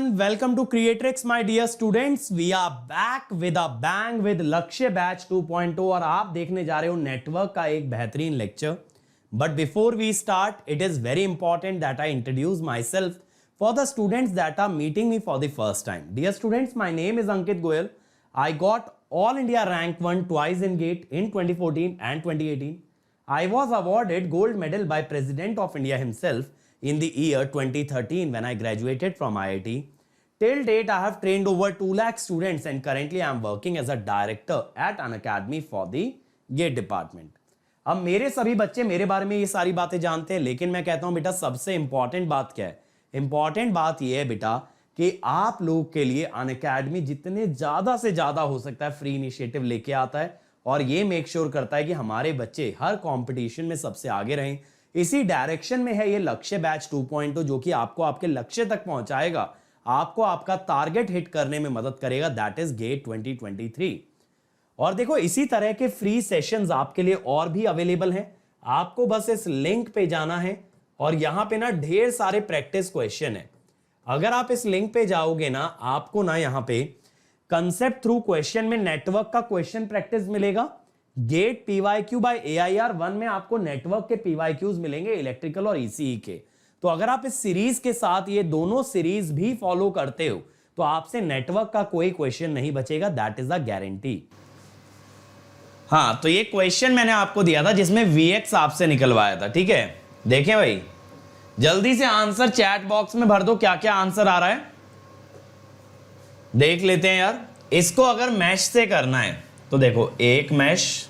everyone, welcome to Creatrix my dear students. We are back with a bang with लक्ष्य batch 2.0 और आप देखने जा रहे हो नेटवर्क का एक बेहतरीन lecture. But before we start, it is very important that I introduce myself for the students that are meeting me for the first time. Dear students, my name is Ankit Goyal. I got All India Rank 1 twice in GATE in 2014 and 2018. I was awarded gold medal by President of India himself in the year 2013 when I graduated from IIT. Till date, I have trained over 2 lakh students and currently I am working as a director at an academy for the GATE department. अब मेरे सभी बच्चे मेरे बारे में ये सारी बातें जानते हैं, लेकिन मैं कहता हूं बेटा सबसे इंपॉर्टेंट बात क्या है? इंपॉर्टेंट बात यह है बेटा कि आप लोग के लिए अनअकैडमी जितने ज्यादा से ज्यादा हो सकता है फ्री इनिशिएटिव लेके आता है और ये मेक श्योर करता है कि हमारे बच्चे हर कंपटीशन में सबसे आगे रहें. इसी डायरेक्शन में है ये लक्ष्य बैच 2.0 जो कि आपको आपके लक्ष्य तक पहुंचाएगा, आपको आपका टारगेट हिट करने में मदद करेगा, दैट इज गेट 2023. और देखो इसी तरह के फ्री सेशंस आपके लिए और भी अवेलेबल हैं. आपको बस इस लिंक पे जाना है और यहां पे ना ढेर सारे प्रैक्टिस क्वेश्चन है. अगर आप इस लिंक पे जाओगे ना, आपको ना यहां पे कंसेप्ट थ्रू क्वेश्चन में नेटवर्क का क्वेश्चन प्रैक्टिस मिलेगा. गेट PYQ बाय AIR 1 में आपको नेटवर्क के PYQs मिलेंगे इलेक्ट्रिकल और ECE के. तो अगर आप इस सीरीज के साथ ये दोनों सीरीज भी फॉलो करते हो तो आपसे नेटवर्क का कोई क्वेश्चन नहीं बचेगा, दैट इज अ गारंटी. हाँ, तो ये क्वेश्चन मैंने आपको दिया था जिसमें VX आपसे निकलवाया था. ठीक है, देखें भाई, जल्दी से आंसर चैट बॉक्स में भर दो. क्या क्या आंसर आ रहा है देख लेते हैं यार. इसको अगर मैश से करना है तो देखो, एक मैश,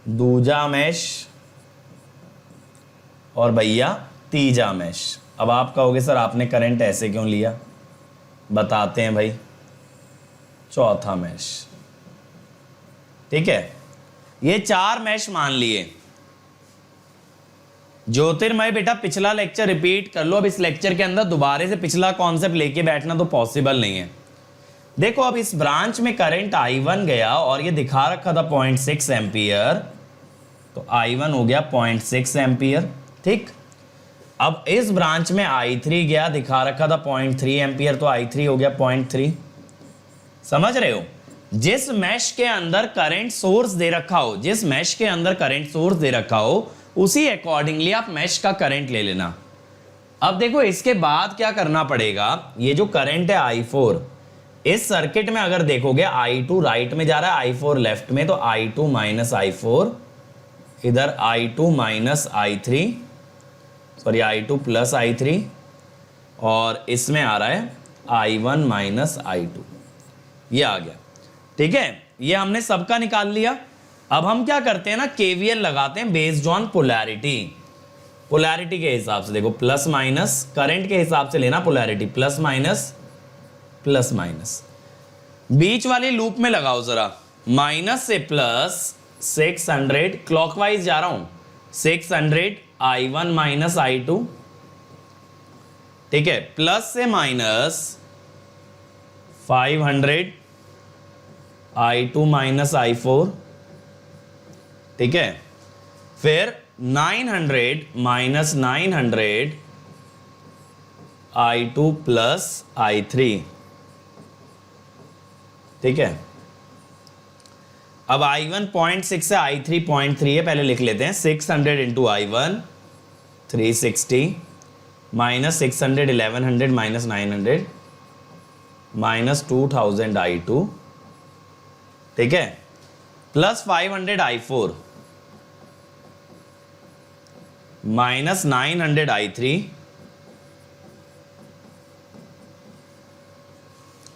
दूजा मैश और भैया तीजा मैश. अब आप कहोगे सर आपने करंट ऐसे क्यों लिया, बताते हैं भाई. चौथा मैश. ठीक है, ये 4 मैश मान लिए. ज्योतिर्मय बेटा पिछला लेक्चर रिपीट कर लो. अब इस लेक्चर के अंदर दोबारा से पिछला कॉन्सेप्ट लेके बैठना तो पॉसिबल नहीं है. देखो अब इस ब्रांच में करंट I1 गया और ये दिखा रखा था 0.6 एम्पियर, तो I1 हो गया 0.6 एम्पियर. ठीक, अब इस ब्रांच में I3 गया, दिखा रखा था 0.3 एम्पियर, तो I3 हो गया 0.3. समझ रहे हो? जिस मैश के अंदर करंट सोर्स दे रखा हो, जिस मैश के अंदर करंट सोर्स दे रखा हो, उसी अकॉर्डिंगली आप मैश का करंट ले लेना. अब देखो इसके बाद क्या करना पड़ेगा, ये जो करंट है I4, इस सर्किट में अगर देखोगे I2 राइट में जा रहा है, I4 लेफ्ट में, तो I2 माइनस I4, इधर I2 minus I3, sorry I2 plus I3, और इसमें आ रहा है I1 माइनस I2. ये आ गया. ठीक है, ये हमने सबका निकाल लिया. अब हम क्या करते हैं ना, KVL लगाते हैं बेस्ड ऑन पोलैरिटी. पोलैरिटी के हिसाब से देखो, प्लस माइनस, करंट के हिसाब से लेना polarity, plus minus plus minus. बीच वाली लूप में लगाओ जरा, माइनस से प्लस 600, क्लॉकवाइज जा रहा हूं, 600 I1 माइनस I2. ठीक है, प्लस से माइनस 500 I2 माइनस I4. ठीक है, फिर 900 माइनस 900 I2 प्लस I3. ठीक है, अब I1 0.6 से I3 0.3 है, पहले लिख लेते हैं. 600 into I1 360 minus 600 1100 minus 900 minus 2000 I2. ठीक है, प्लस 500 I4 माइनस 900 I3.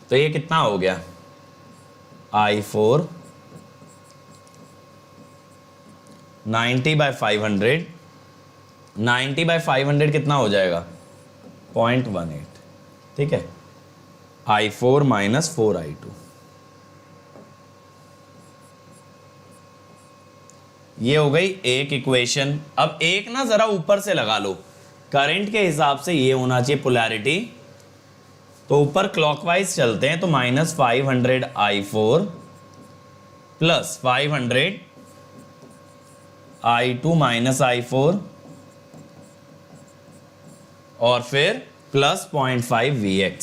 तो ये कितना हो गया, I4 90 बाय 500, 90 बाय 500 कितना हो जाएगा, 0.18. ठीक है, I4 माइनस 4 I2. ये हो गई एक इक्वेशन. अब एक ना जरा ऊपर से लगा लो, करंट के हिसाब से ये होना चाहिए पोलैरिटी, तो ऊपर क्लॉकवाइज चलते हैं, तो minus 500 I4 plus 500 I2 minus I4 और फिर प्लस 0.5 Vx।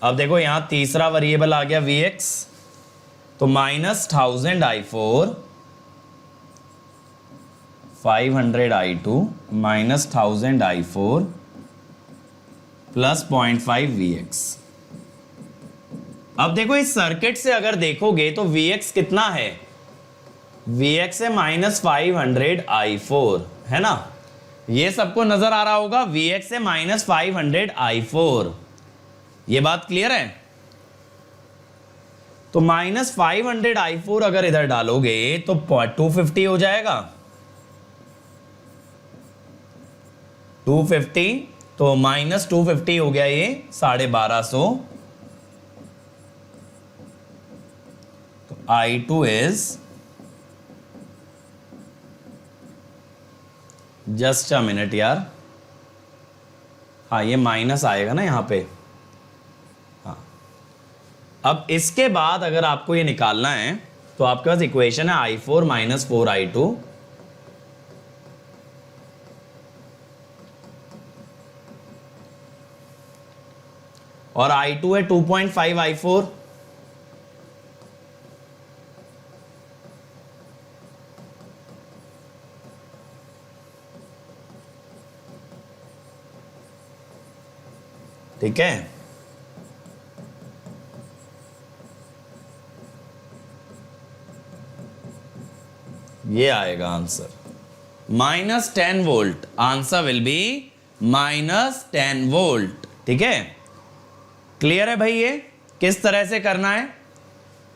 अब देखो यहां तीसरा वेरिएबल आ गया Vx, तो -1000 I4 500 I2 -1000 I4 plus 0.5 Vx। अब देखो इस सर्किट से अगर देखोगे तो Vx कितना है, Vx है -500 I4, है ना, ये सबको नजर आ रहा होगा। Vx है -500 I4, ये बात क्लियर है। तो -500 I4 अगर इधर डालोगे तो 250 हो जाएगा, 250, तो -250 हो गया ये 1250। तो I2 is just a minute यार, हाँ ये माइनस आएगा ना यहां पे। हाँ, अब इसके बाद अगर आपको ये निकालना है तो आपके पास इक्वेशन है I4 - 4I2 और I2 है 2.5 I4। ठीक है, ये आएगा answer -10 volt. Answer will be -10 volt. ठीक है, क्लियर है भाई, ये किस तरह से करना है,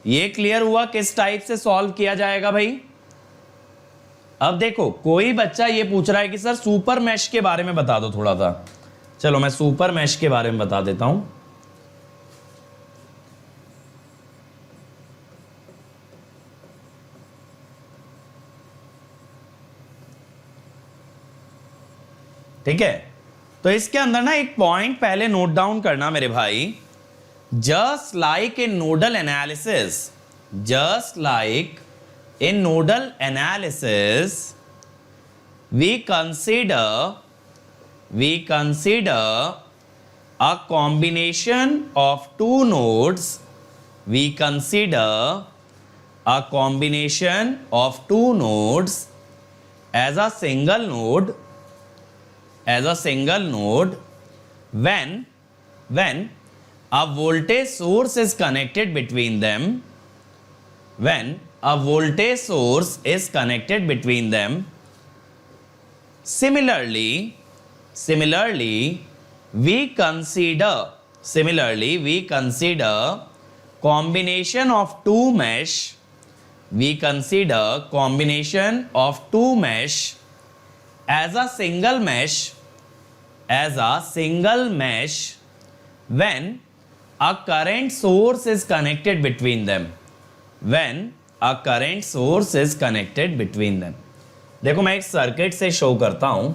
ये क्लियर हुआ किस टाइप से सॉल्व किया जाएगा भाई। अब देखो कोई बच्चा ये पूछ रहा है कि सर सुपर मैश के बारे में बता दो थोड़ा सा। चलो मैं सुपर मैश के बारे में बता देता हूं। ठीक है, तो इसके अंदर ना एक पॉइंट पहले नोट डाउन करना मेरे भाई। Just like in nodal analysis, just like in nodal analysis we consider a combination of two nodes, we consider a combination of two nodes as a single node, when a voltage source is connected between them, when a voltage source is connected between them. Similarly, we consider combination of two mesh. We consider combination of two mesh as a single mesh, when a current source is connected between them. When a current source is connected between them. देखो मैं एक circuit से show करता हूं,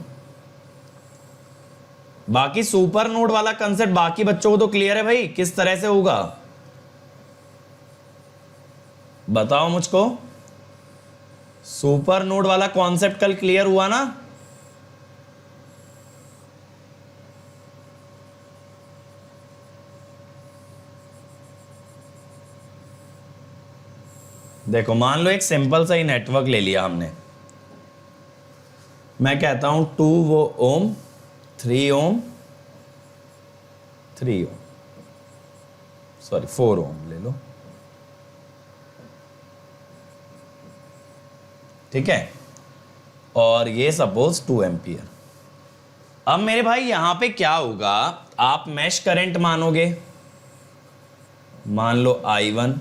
बाकी super node वाला concept बाकी बच्चों को तो क्लियर है भाई, किस तरह से होगा बताओ मुझको। सुपर नोड वाला कॉन्सेप्ट कल क्लियर हुआ ना। देखो मान लो एक सिंपल सा ही नेटवर्क ले लिया हमने, मैं कहता हूं 2 ओम 3 ओम 3 ओम, सॉरी 4 ओम ले लो। ठीक है, और ये सपोज 2 एम्पियर। अब मेरे भाई यहां पे क्या होगा, आप मैश करंट मानोगे, मान लो I1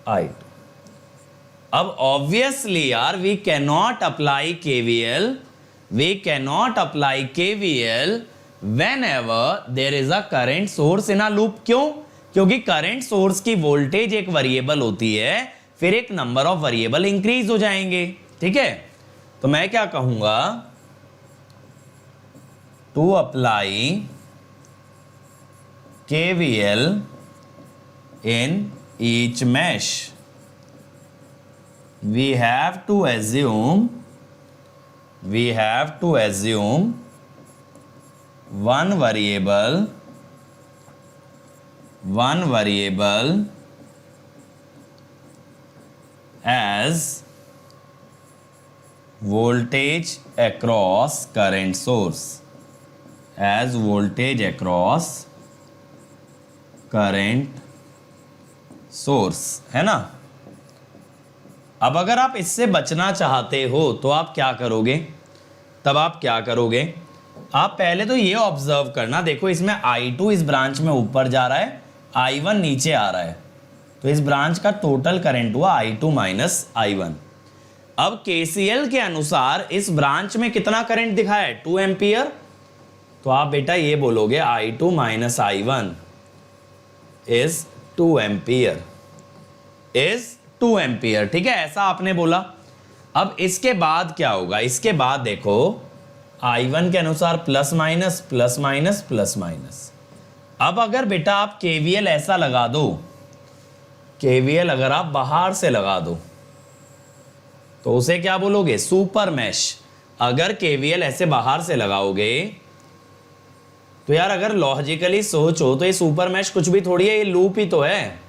I2। अब ऑब्वियसली यार we cannot apply KVL whenever there is a current source in a loop. क्यों? क्योंकि करंट सोर्स की वोल्टेज एक वेरिएबल होती है, फिर एक नंबर ऑफ वेरिएबल इंक्रीज हो जाएंगे। ठीक है, तो मैं क्या कहूंगा, to apply KVL in each mesh we have to assume one variable as voltage across current source, as voltage across current source, है ना। अब अगर आप इससे बचना चाहते हो तो आप क्या करोगे, तब आप क्या करोगे, आप पहले तो ये ऑब्जर्व करना, देखो इसमें I2 इस ब्रांच में ऊपर जा रहा है, I1 नीचे आ रहा है, तो इस ब्रांच का टोटल करंट हुआ I2 माइनस I1। अब KCL के अनुसार इस ब्रांच में कितना करंट दिखा है, 2 एम्पियर, तो आप बेटा ये बोलोगे I2 minus I1 is 2 ampere, is 2 ampere, ठीक है, ऐसा आपने बोला। अब इसके बाद क्या होगा, इसके बाद देखो I1 के अनुसार plus minus plus minus plus minus. अब अगर बेटा आप KVL ऐसा लगा दो, KVL अगर आप बाहर से लगा दो तो उसे क्या बोलोगे, सुपर मैश। अगर KVL ऐसे बाहर से लगाओगे तो यार अगर लॉजिकली सोचो तो ये सुपर मैश कुछ भी थोड़ी है, ये लूप ही तो है।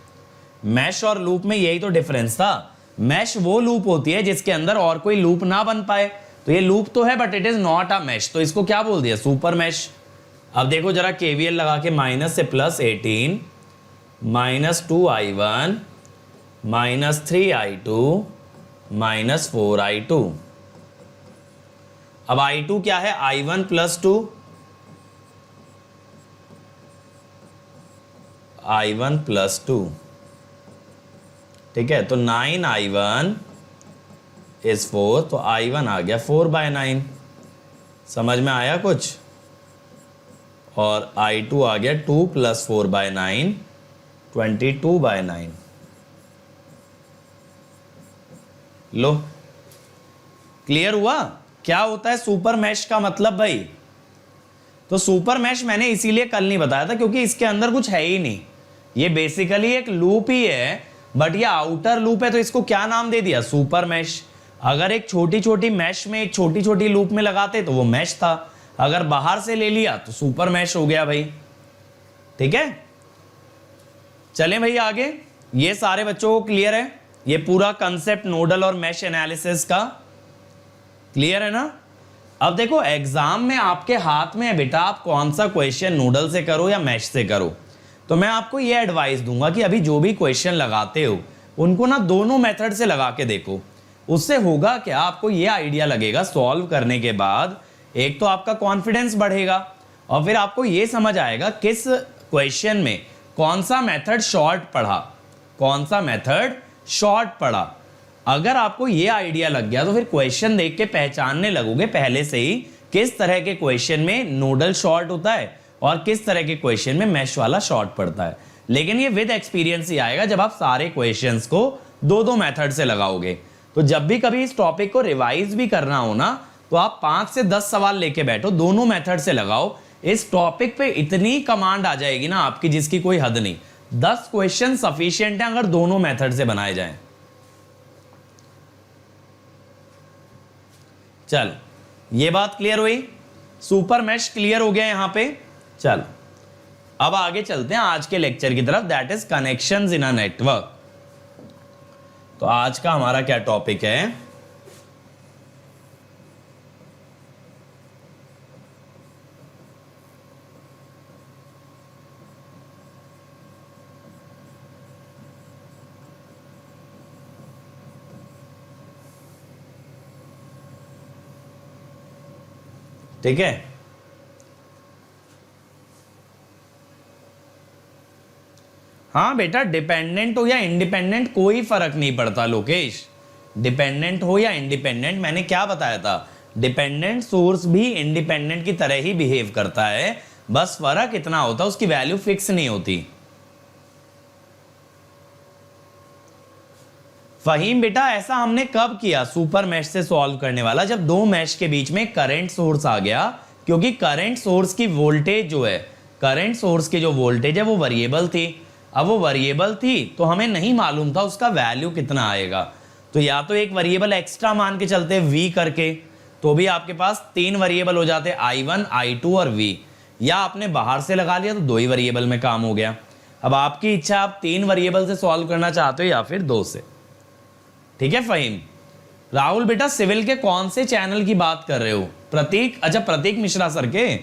मैश और लूप में यही तो डिफरेंस था। मैश वो लूप होती है जिसके अंदर और कोई लूप ना बन पाए, तो ये लूप तो है but it is not a mesh, तो इसको क्या बोल दिया, सुपर मैश। अब देखो जरा KVL लगा के, माइनस से plus 18 minus 2I1 minus 3I2 minus 4I2। अब I2 क्या है, I1 प्लस 2, I1 प्लस 2, ठीक है, तो 9I1 इज 4, तो I1 आ गया 4/9, समझ में आया कुछ। और I2 आ गया 2 प्लस 4/9 22/9। लो क्लियर हुआ क्या होता है सुपर मैश का मतलब भाई। तो सुपर मैश मैंने इसीलिए कल नहीं बताया था क्योंकि इसके अंदर कुछ है ही नहीं, ये बेसिकली एक लूप ही है, बट ये आउटर लूप है तो इसको क्या नाम दे दिया, सुपर मैश। अगर एक छोटी छोटी मैश में एक छोटी छोटी लूप में लगाते तो वो मैश था, अगर बाहर से ले लिया तो सुपर मैश हो गया भाई, ठीक है। चलें भाई आगे, ये सारे बच्चों को क्लियर है, ये पूरा कंसेप्ट नोडल और मैश एनालिसिस का क्लियर है ना। अब देखो एग्जाम में आपके हाथ में है बेटा, आप कौन सा क्वेश्चन नोडल से करो या मैश से करो। तो मैं आपको ये एडवाइस दूंगा कि अभी जो भी क्वेश्चन लगाते हो उनको ना दोनों मेथड से लगा के देखो। उससे होगा क्या, आपको ये आइडिया लगेगा सॉल्व करने के बाद, एक तो आपका कॉन्फिडेंस बढ़ेगा और फिर आपको ये समझ आएगा किस क्वेश्चन में कौन सा मेथड शॉर्ट पढ़ा, कौन सा मेथड शॉर्ट पढ़ा। अगर आपको ये आइडिया लग गया तो फिर क्वेश्चन देख के पहचानने लगोगे पहले से ही किस तरह के क्वेश्चन में नोडल शॉर्ट होता है और किस तरह के क्वेश्चन में मैश वाला शॉर्ट पड़ता है। लेकिन ये विद एक्सपीरियंस ही आएगा जब आप सारे क्वेश्चंस को दो दो मेथड से लगाओगे। तो जब भी कभी इस टॉपिक को रिवाइज भी करना हो ना, तो आप 5 से 10 सवाल लेके बैठो, दोनों मेथड से लगाओ। इस टॉपिक पे इतनी कमांड आ जाएगी ना आपकी जिसकी कोई हद नहीं। 10 क्वेश्चन सफिशिएंट है अगर दोनों मेथड से बनाए जाएं। चलो ये बात क्लियर हुई, सुपर मैश क्लियर हो गया यहां पे। चलो अब आगे चलते हैं आज के लेक्चर की तरफ, that is connections in a network. तो आज का हमारा क्या टॉपिक है, ठीक है। हाँ बेटा, डिपेंडेंट हो या इंडिपेंडेंट कोई फर्क नहीं पड़ता लोकेश, डिपेंडेंट हो या इंडिपेंडेंट। मैंने क्या बताया था, डिपेंडेंट सोर्स भी इंडिपेंडेंट की तरह ही बिहेव करता है, बस फर्क इतना होता है उसकी वैल्यू फिक्स नहीं होती। फहीम बेटा ऐसा हमने कब किया सुपर मैश से सॉल्व करने वाला, जब दो मैश के बीच में करंट सोर्स आ गया, क्योंकि करंट सोर्स की वोल्टेज जो है, करंट सोर्स की जो वोल्टेज है वो वेरिएबल थी। अब वो वेरिएबल थी तो हमें नहीं मालूम था उसका वैल्यू कितना आएगा, तो या तो एक वेरिएबल एक्स्ट्रा मान के चलते v करके, तो भी आपके पास 3 वेरिएबल हो जाते I1 I2 और v, या आपने बाहर से लगा लिया तो 2 ही वेरिएबल में काम हो गया। अब आपकी इच्छा, आप 3 वेरिएबल से सॉल्व करना चाहते हो या फिर 2 से। ठीक है फहीम। राहुल बेटा सिविल के कौन से चैनल की बात कर रहे हो? प्रतीक, अच्छा प्रतीक मिश्रा सर के।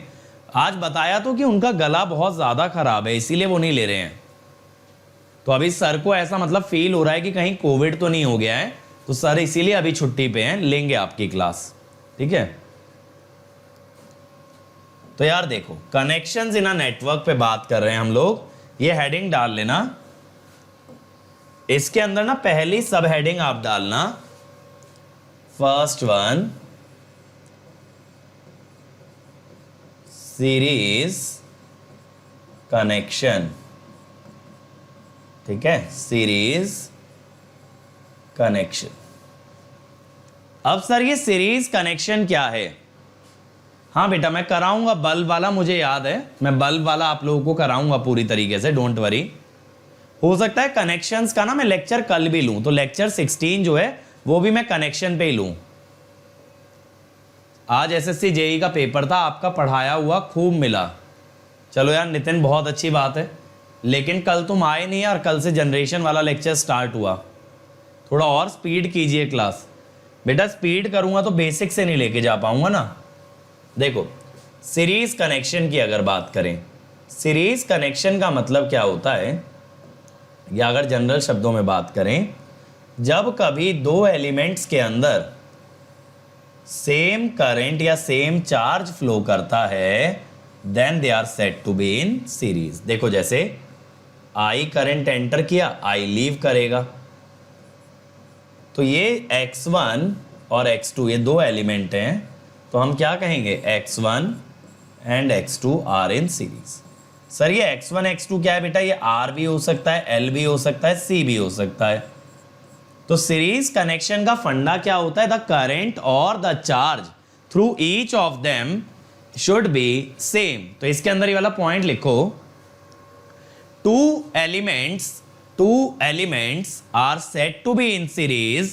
आज बताया तो कि उनका गला बहुत ज्यादा खराब है इसीलिए वो नहीं ले रहे हैं। तो अभी सर को ऐसा मतलब फील हो रहा है कि कहीं कोविड तो नहीं हो गया है, तो सर इसीलिए अभी छुट्टी पे हैं, लेंगे आपकी क्लास। ठीक है। तो यार देखो, कनेक्शंस इन अ नेटवर्क पे बात कर रहे हैं हम लोग। ये हेडिंग डाल लेना, इसके अंदर ना पहली सब हेडिंग आप डालना, फर्स्ट वन सीरीज कनेक्शन। ठीक है, सीरीज कनेक्शन। अब सर ये सीरीज कनेक्शन क्या है? हाँ बेटा मैं कराऊंगा बल्ब वाला, मुझे याद है, मैं बल्ब वाला आप लोगों को कराऊंगा पूरी तरीके से, डोंट वरी। हो सकता है कनेक्शंस का ना मैं लेक्चर कल भी लूं, तो लेक्चर 16 जो है वो भी मैं कनेक्शन पे ही लूं। आज एसएससी जेई का पेपर था, आपका पढ़ाया हुआ खूब मिला। चलो यार नितिन, बहुत अच्छी बात है, लेकिन कल तुम आए नहीं यार, कल से जनरेशन वाला लेक्चर स्टार्ट हुआ। थोड़ा और स्पीड कीजिए क्लास। बेटा स्पीड करूंगा तो बेसिक से नहीं लेके जा पाऊंगा ना। देखो सीरीज कनेक्शन की अगर बात करें, सीरीज कनेक्शन का मतलब क्या होता है, या अगर जनरल शब्दों में बात करें, जब कभी 2 एलिमेंट्स के अंदर सेम करंट या सेम चार्ज फ्लो करता है, then they are said to be in series. देखो जैसे आई करंट एंटर किया, आई लीव करेगा, तो ये x1 और x2 ये 2 एलिमेंट हैं, तो हम क्या कहेंगे, x1 and x2 are in series. Sir ये x1 x2 क्या है बेटा? ये R भी हो सकता है, L भी हो सकता है, C भी हो सकता है। तो सीरीज कनेक्शन का फंडा क्या होता है? द करंट और the charge through each of them should be same. तो इसके अंदर ये वाला पॉइंट लिखो, two elements are said to be in series.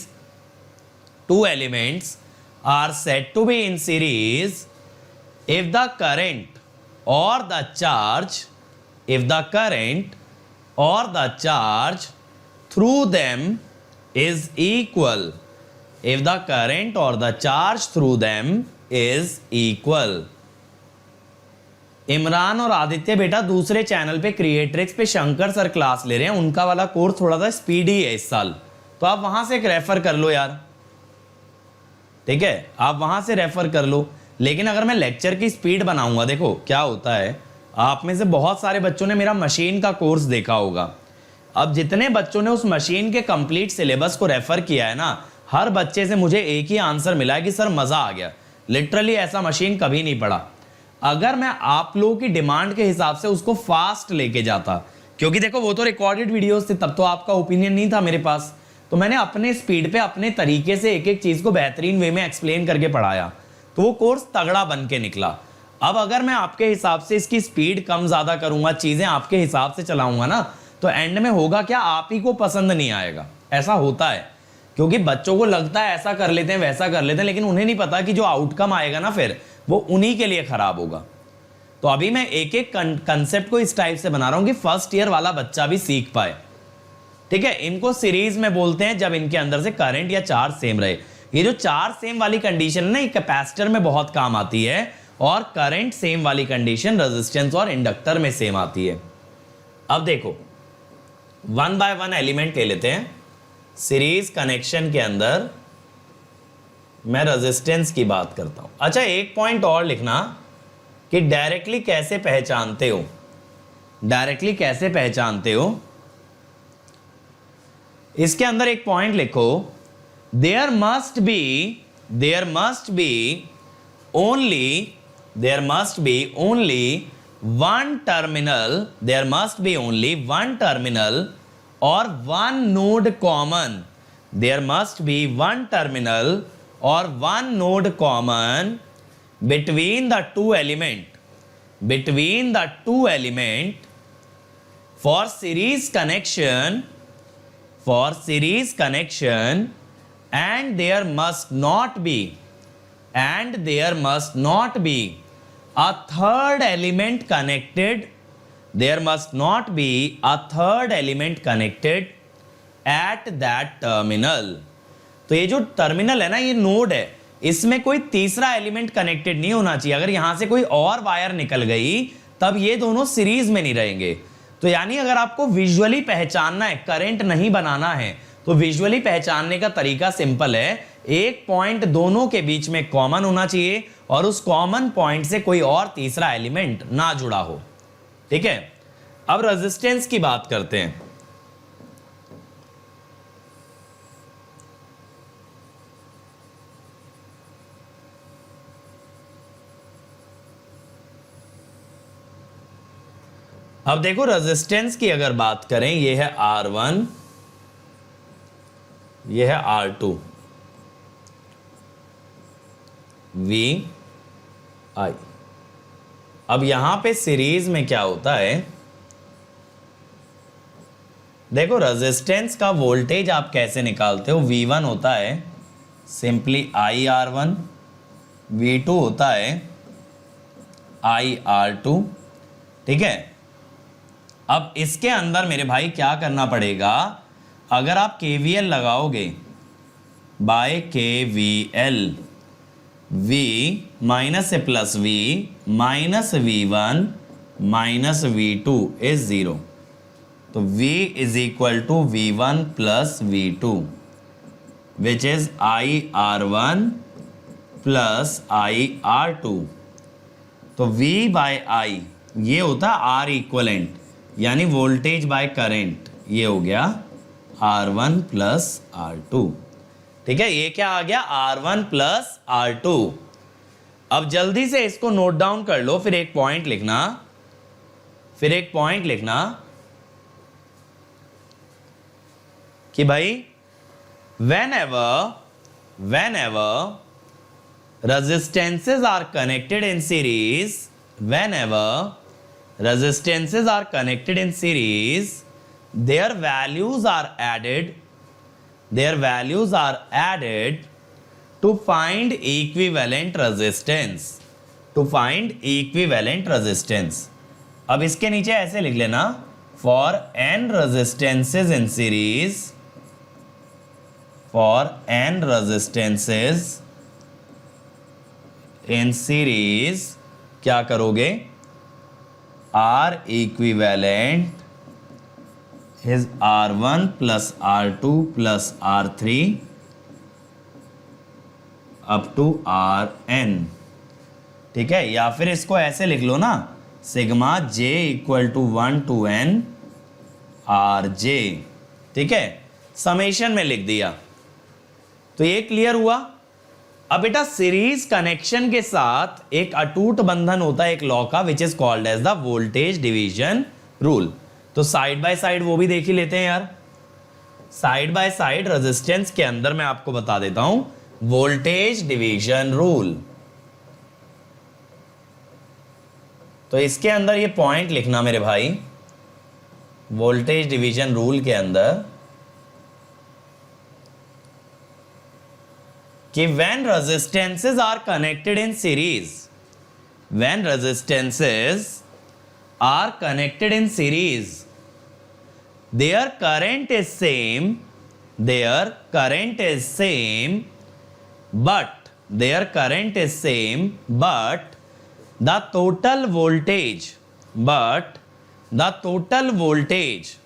Two elements are said to be in series if the current or the charge, if the current or the charge through them is equal. If the current or the charge through them is equal. Imran और आदित्य बेटा दूसरे channel पे creatrix पे Shankar sir class ले रहे हैं, उनका वाला कोर्स थोड़ा सा स्पीडी है इस साल, तो आप वहां से एक रेफर कर लो यार। ठीक है, आप वहां से रेफर कर लो। लेकिन अगर मैं लेक्चर की स्पीड बनाऊंगा, देखो क्या होता है, आप में से बहुत सारे बच्चों ने मेरा मशीन का कोर्स देखा होगा। अब जितने बच्चों ने उस मशीन के कंप्लीट सिलेबस को रेफर किया है ना, हर बच्चे से मुझे एक ही आंसर मिला है कि सर मजा आ गया, लिटरली ऐसा मशीन कभी नहीं पड़ा। अगर मैं आप लोगों की डिमांड के हिसाब से उसको फास्ट लेके जाता, क्योंकि देखो वो तो रिकॉर्डेड वीडियोस थे, तब तो आपका ओपिनियन नहीं था मेरे पास, तो मैंने अपने स्पीड पे अपने तरीके से एक एक चीज को बेहतरीन वे में एक्सप्लेन करके पढ़ाया, तो वो कोर्स तगड़ा बन के निकला। अब अगर मैं आपके हिसाब से इसकी स्पीड कम ज्यादा करूंगा, चीजें आपके हिसाब से चलाऊंगा ना, तो एंड में होगा क्या, आप ही को पसंद नहीं आएगा। ऐसा होता है, क्योंकि बच्चों को लगता है ऐसा कर लेते हैं वैसा कर लेते हैं, लेकिन उन्हें नहीं पता कि जो आउटकम आएगा ना फिर वो उन्हीं के लिए खराब होगा। तो अभी मैं एक एक कंसेप्ट को इस टाइप से बना रहा हूं कि फर्स्ट ईयर वाला बच्चा भी सीख पाए। ठीक है, इनको सीरीज में बोलते हैं जब इनके अंदर से करंट या चार्ज सेम रहे। ये जो चार्ज सेम वाली कंडीशन है ना, ये कैपेसिटर में बहुत काम आती है, और करंट सेम वाली कंडीशन रेजिस्टेंस और इंडक्टर में सेम आती है। अब देखो 1 बाय 1 एलिमेंट ले लेते हैं। सीरीज कनेक्शन के अंदर मैं रेजिस्टेंस की बात करता हूं। अच्छा एक पॉइंट और लिखना कि डायरेक्टली कैसे पहचानते हो, डायरेक्टली कैसे पहचानते हो, इसके अंदर एक पॉइंट लिखो, there must be only one terminal, there must be only one terminal और one node common, there must be one terminal or one node common between the two element for series connection, and there must not be a third element connected, there must not be a third element connected at that terminal. तो ये जो terminal है ना, ये node है, इसमें कोई तीसरा एलिमेंट कनेक्टेड नहीं होना चाहिए। अगर यहां से कोई और वायर निकल गई तब ये दोनों सीरीज में नहीं रहेंगे। तो यानी अगर आपको विजुअली पहचानना है, करंट नहीं बनाना है, तो विजुअली पहचानने का तरीका सिंपल है, एक पॉइंट दोनों के बीच में कॉमन होना चाहिए और उस कॉमन पॉइंट से कोई और तीसरा एलिमेंट ना जुड़ा हो। ठीक है, अब रेजिस्टेंस की बात करते हैं। अब देखो रेजिस्टेंस की अगर बात करें, ये है R1, ये है R2, VI। अब यहां पे सीरीज में क्या होता है, देखो रेजिस्टेंस का वोल्टेज आप कैसे निकालते हो, V1 होता है सिंपली IR1, V2 होता है IR2। ठीक है, अब इसके अंदर मेरे भाई क्या करना पड़ेगा, अगर आप KVL लगाओगे बाय KVL, V माइनस से plus V minus V1 minus V2 is 0, तो V is equal to V1 plus V2 which is IR1 plus IR2। तो V बाय I ये होता है R इक्वलेंट, यानी वोल्टेज बाय करंट, ये हो गया R1 प्लस R2। ठीक है, ये क्या आ गया, R1 प्लस R2। अब जल्दी से इसको नोट डाउन कर लो, फिर एक पॉइंट लिखना, कि भाई whenever resistances are connected in series, their values are added to find equivalent resistance, अब इसके नीचे ऐसे लिख लेना, for n resistances in series क्या करोगे, R equivalent is R1 plus R2 plus R3 up to Rn। ठीक है, या फिर इसको ऐसे लिख लो ना, sigma J equal to 1 to n Rj। ठीक है, समेशन में लिख दिया। तो ये क्लियर हुआ। अब बेटा सीरीज कनेक्शन के साथ एक अटूट बंधन होता है एक लॉ का, which is called as the voltage division rule. तो साइड बाय साइड वो भी देख ही लेते हैं यार। साइड बाय साइड रेजिस्टेंस के अंदर मैं आपको बता देता हूं वोल्टेज डिवीजन रूल। तो इसके अंदर ये पॉइंट लिखना मेरे भाई, वोल्टेज डिवीजन रूल के अंदर कि when resistances are connected in series, their current is same, but the total voltage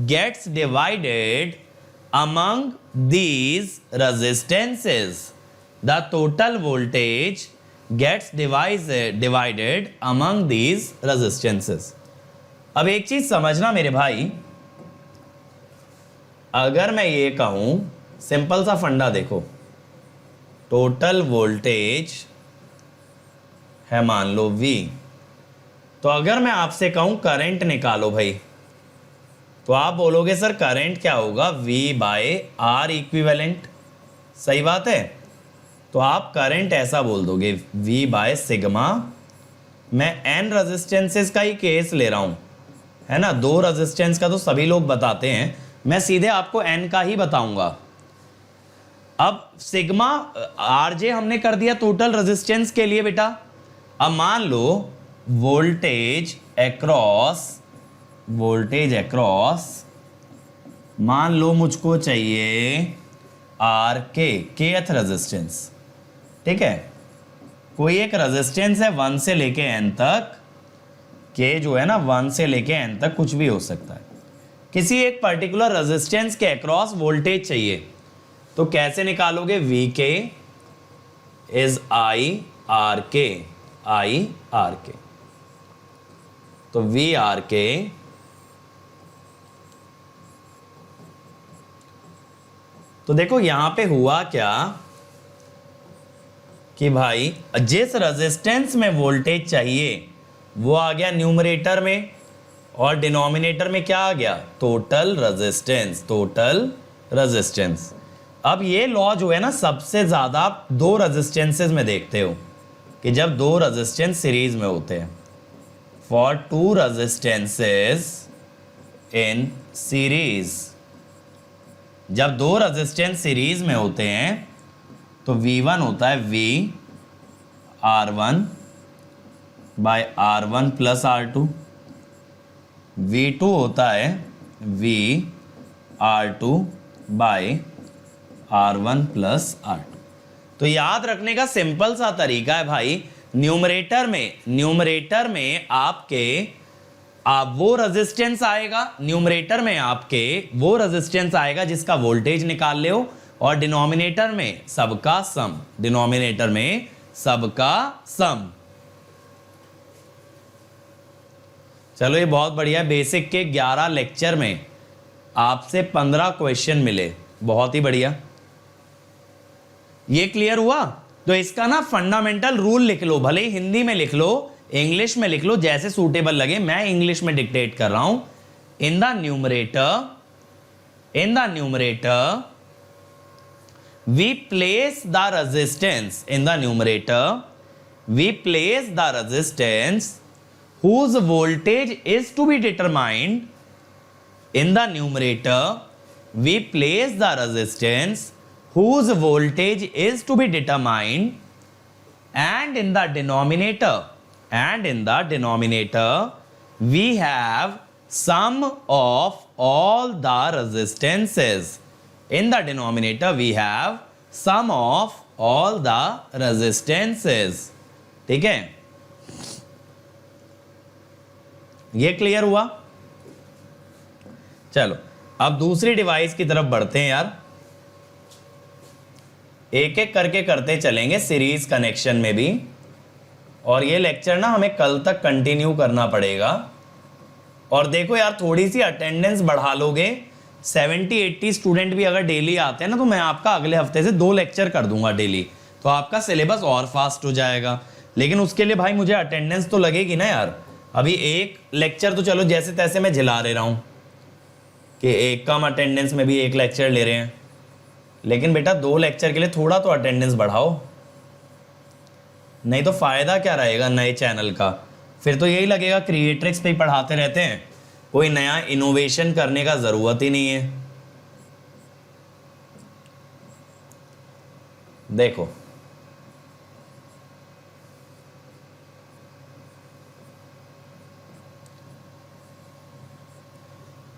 gets divided among these resistances. The total voltage gets divided among these resistances. अब एक चीज समझना मेरे भाई, अगर मैं ये कहूं, सिंपल सा फंडा देखो, टोटल वोल्टेज है मान लो V, तो अगर मैं आपसे कहूं करंट निकालो भाई, तो आप बोलोगे सर करंट क्या होगा, V बाय R इक्विवेलेंट। सही बात है, तो आप करंट ऐसा बोल दोगे V बाय सिग्मा। मैं n रेजिस्टेंसेस का ही केस ले रहा हूं, है ना, 2 रेजिस्टेंस का तो सभी लोग बताते हैं, मैं सीधे आपको n का ही बताऊंगा। अब सिग्मा आरजे हमने कर दिया टोटल रेजिस्टेंस के लिए बेटा। अब मान लो वोल्टेज एक्रॉस मान लो मुझको चाहिए आर के केथ रेजिस्टेंस, ठीक है। कोई एक रेजिस्टेंस है 1 से लेके n तक, के जो है ना 1 से लेके n तक कुछ भी हो सकता है। किसी एक पर्टिकुलर रेजिस्टेंस के अक्रॉस वोल्टेज चाहिए, तो कैसे निकालोगे? वी के is I R K, I R के। तो वी आर के तो देखो यहां पे हुआ क्या कि भाई जिस रेजिस्टेंस में वोल्टेज चाहिए वो आ गया न्यूमरेटर में, और डिनोमिनेटर में क्या आ गया? Total resistance, total resistance. अब ये लॉ जो है ना सबसे ज्यादा आप दो रेजिस्टेंसेस में देखते हो कि जब दो रेजिस्टेंस सीरीज में होते हैं। For two resistances in series, जब दो रेजिस्टेंस सीरीज में होते हैं तो V1 होता है V R1 bye R1 plus R2, V2 होता है V R2 bye R1 plus R2। तो याद रखने का सिंपल सा तरीका है भाई, न्यूमरेटर में आपके वो रेजिस्टेंस आएगा, न्यूमरेटर में आपके वो रेजिस्टेंस आएगा जिसका वोल्टेज निकाल ले हो, और डिनोमिनेटर में सबका सम, डिनोमिनेटर में सबका सम। चलो ये बहुत बढ़िया है। बेसिक के 11 लेक्चर में आपसे 15 क्वेश्चन मिले, बहुत ही बढ़िया। ये क्लियर हुआ? तो इसका ना फंडामेंटल रूल लिख लो, भले ही हिंदी में लिख लो, इंग्लिश में लिख लो, जैसे सूटेबल लगे। मैं इंग्लिश में डिक्टेट कर रहा हूं। In the numerator we place the resistance, in the numerator we place the resistance whose voltage is to be determined. In the numerator we place the resistance whose voltage is to be determined, and in the denominator we have sum of all the resistances. In the denominator we have sum of all the resistances. ठीक है, ये clear हुआ? चलो अब दूसरी device की तरफ बढ़ते हैं यार, एक एक करके करते चलेंगे सीरीज कनेक्शन में भी, और ये लेक्चर ना हमें कल तक कंटिन्यू करना पड़ेगा। और देखो यार थोड़ी सी अटेंडेंस बढ़ा लोगे, 70-80 स्टूडेंट भी अगर डेली आते हैं ना, तो मैं आपका अगले हफ्ते से 2 लेक्चर कर दूंगा डेली, तो आपका सिलेबस और फास्ट हो जाएगा। लेकिन उसके लिए भाई मुझे अटेंडेंस तो लगेगी ना यार। अभी एक लेक्चर तो चलो जैसे तैसे मैं झिला रहा हूं कि एक कम अटेंडेंस में भी एक लेक्चर ले रहे हैं, लेकिन बेटा 2 लेक्चर के लिए थोड़ा तो अटेंडेंस बढ़ाओ, नहीं तो फायदा क्या रहेगा नए चैनल का। फिर तो यही लगेगा क्रिएट्रिक्स पे ही पढ़ाते रहते हैं, कोई नया इनोवेशन करने का जरूरत ही नहीं है। देखो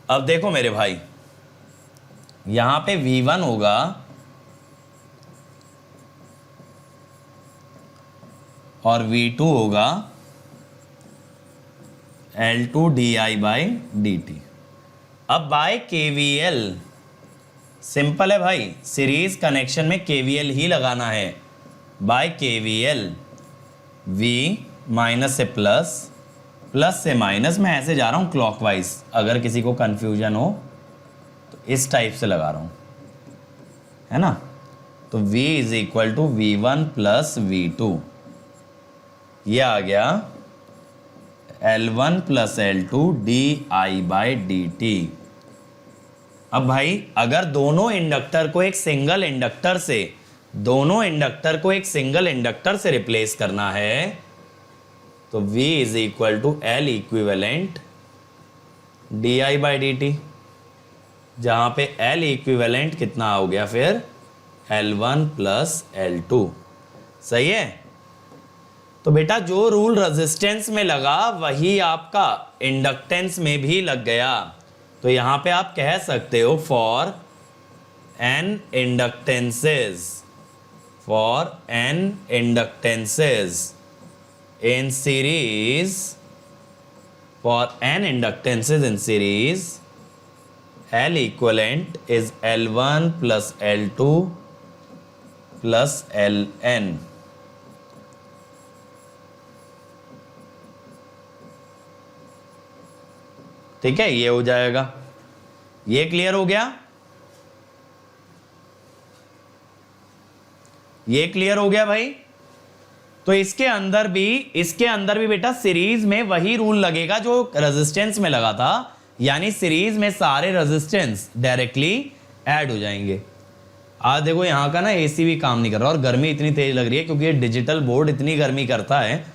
अब देखो मेरे भाई, यहां पे V1 होगा और V2 होगा L2 di बाई dt। अब बाय KVL, सिंपल है भाई, सीरीज कनेक्शन में KVL ही लगाना है। बाय KVL V माइनस से प्लस, प्लस से माइनस, मैं ऐसे जा रहा हूं क्लॉकवाइज, अगर किसी को कंफ्यूजन हो तो इस टाइप से लगा रहा हूं, है ना। तो V is equal to V1 plus V2, ये आ गया L1 plus L2 di by dt। अब भाई अगर दोनों इंडक्टर को एक सिंगल इंडक्टर से रिप्लेस करना है तो V is equal to L equivalent di by dt, जहां पे L इक्विवेलेंट कितना हो गया फिर L1 प्लस L2। सही है। तो बेटा जो रूल रेजिस्टेंस में लगा वही आपका इंडक्टेंस में भी लग गया। तो यहां पे आप कह सकते हो for n inductances in series, for n inductances in series, L equivalent is L1 plus L2 plus Ln। ठीक है, ये हो जाएगा। ये क्लियर हो गया? ये क्लियर हो गया भाई? तो इसके अंदर भी बेटा सीरीज में वही रूल लगेगा जो रेजिस्टेंस में लगा था, यानी सीरीज में सारे रेजिस्टेंस डायरेक्टली ऐड हो जाएंगे। आज देखो यहां का ना एसी भी काम नहीं कर रहा और गर्मी इतनी तेज लग रही है क्योंकि ये डिजिटल बोर्ड इतनी गर्मी करता है,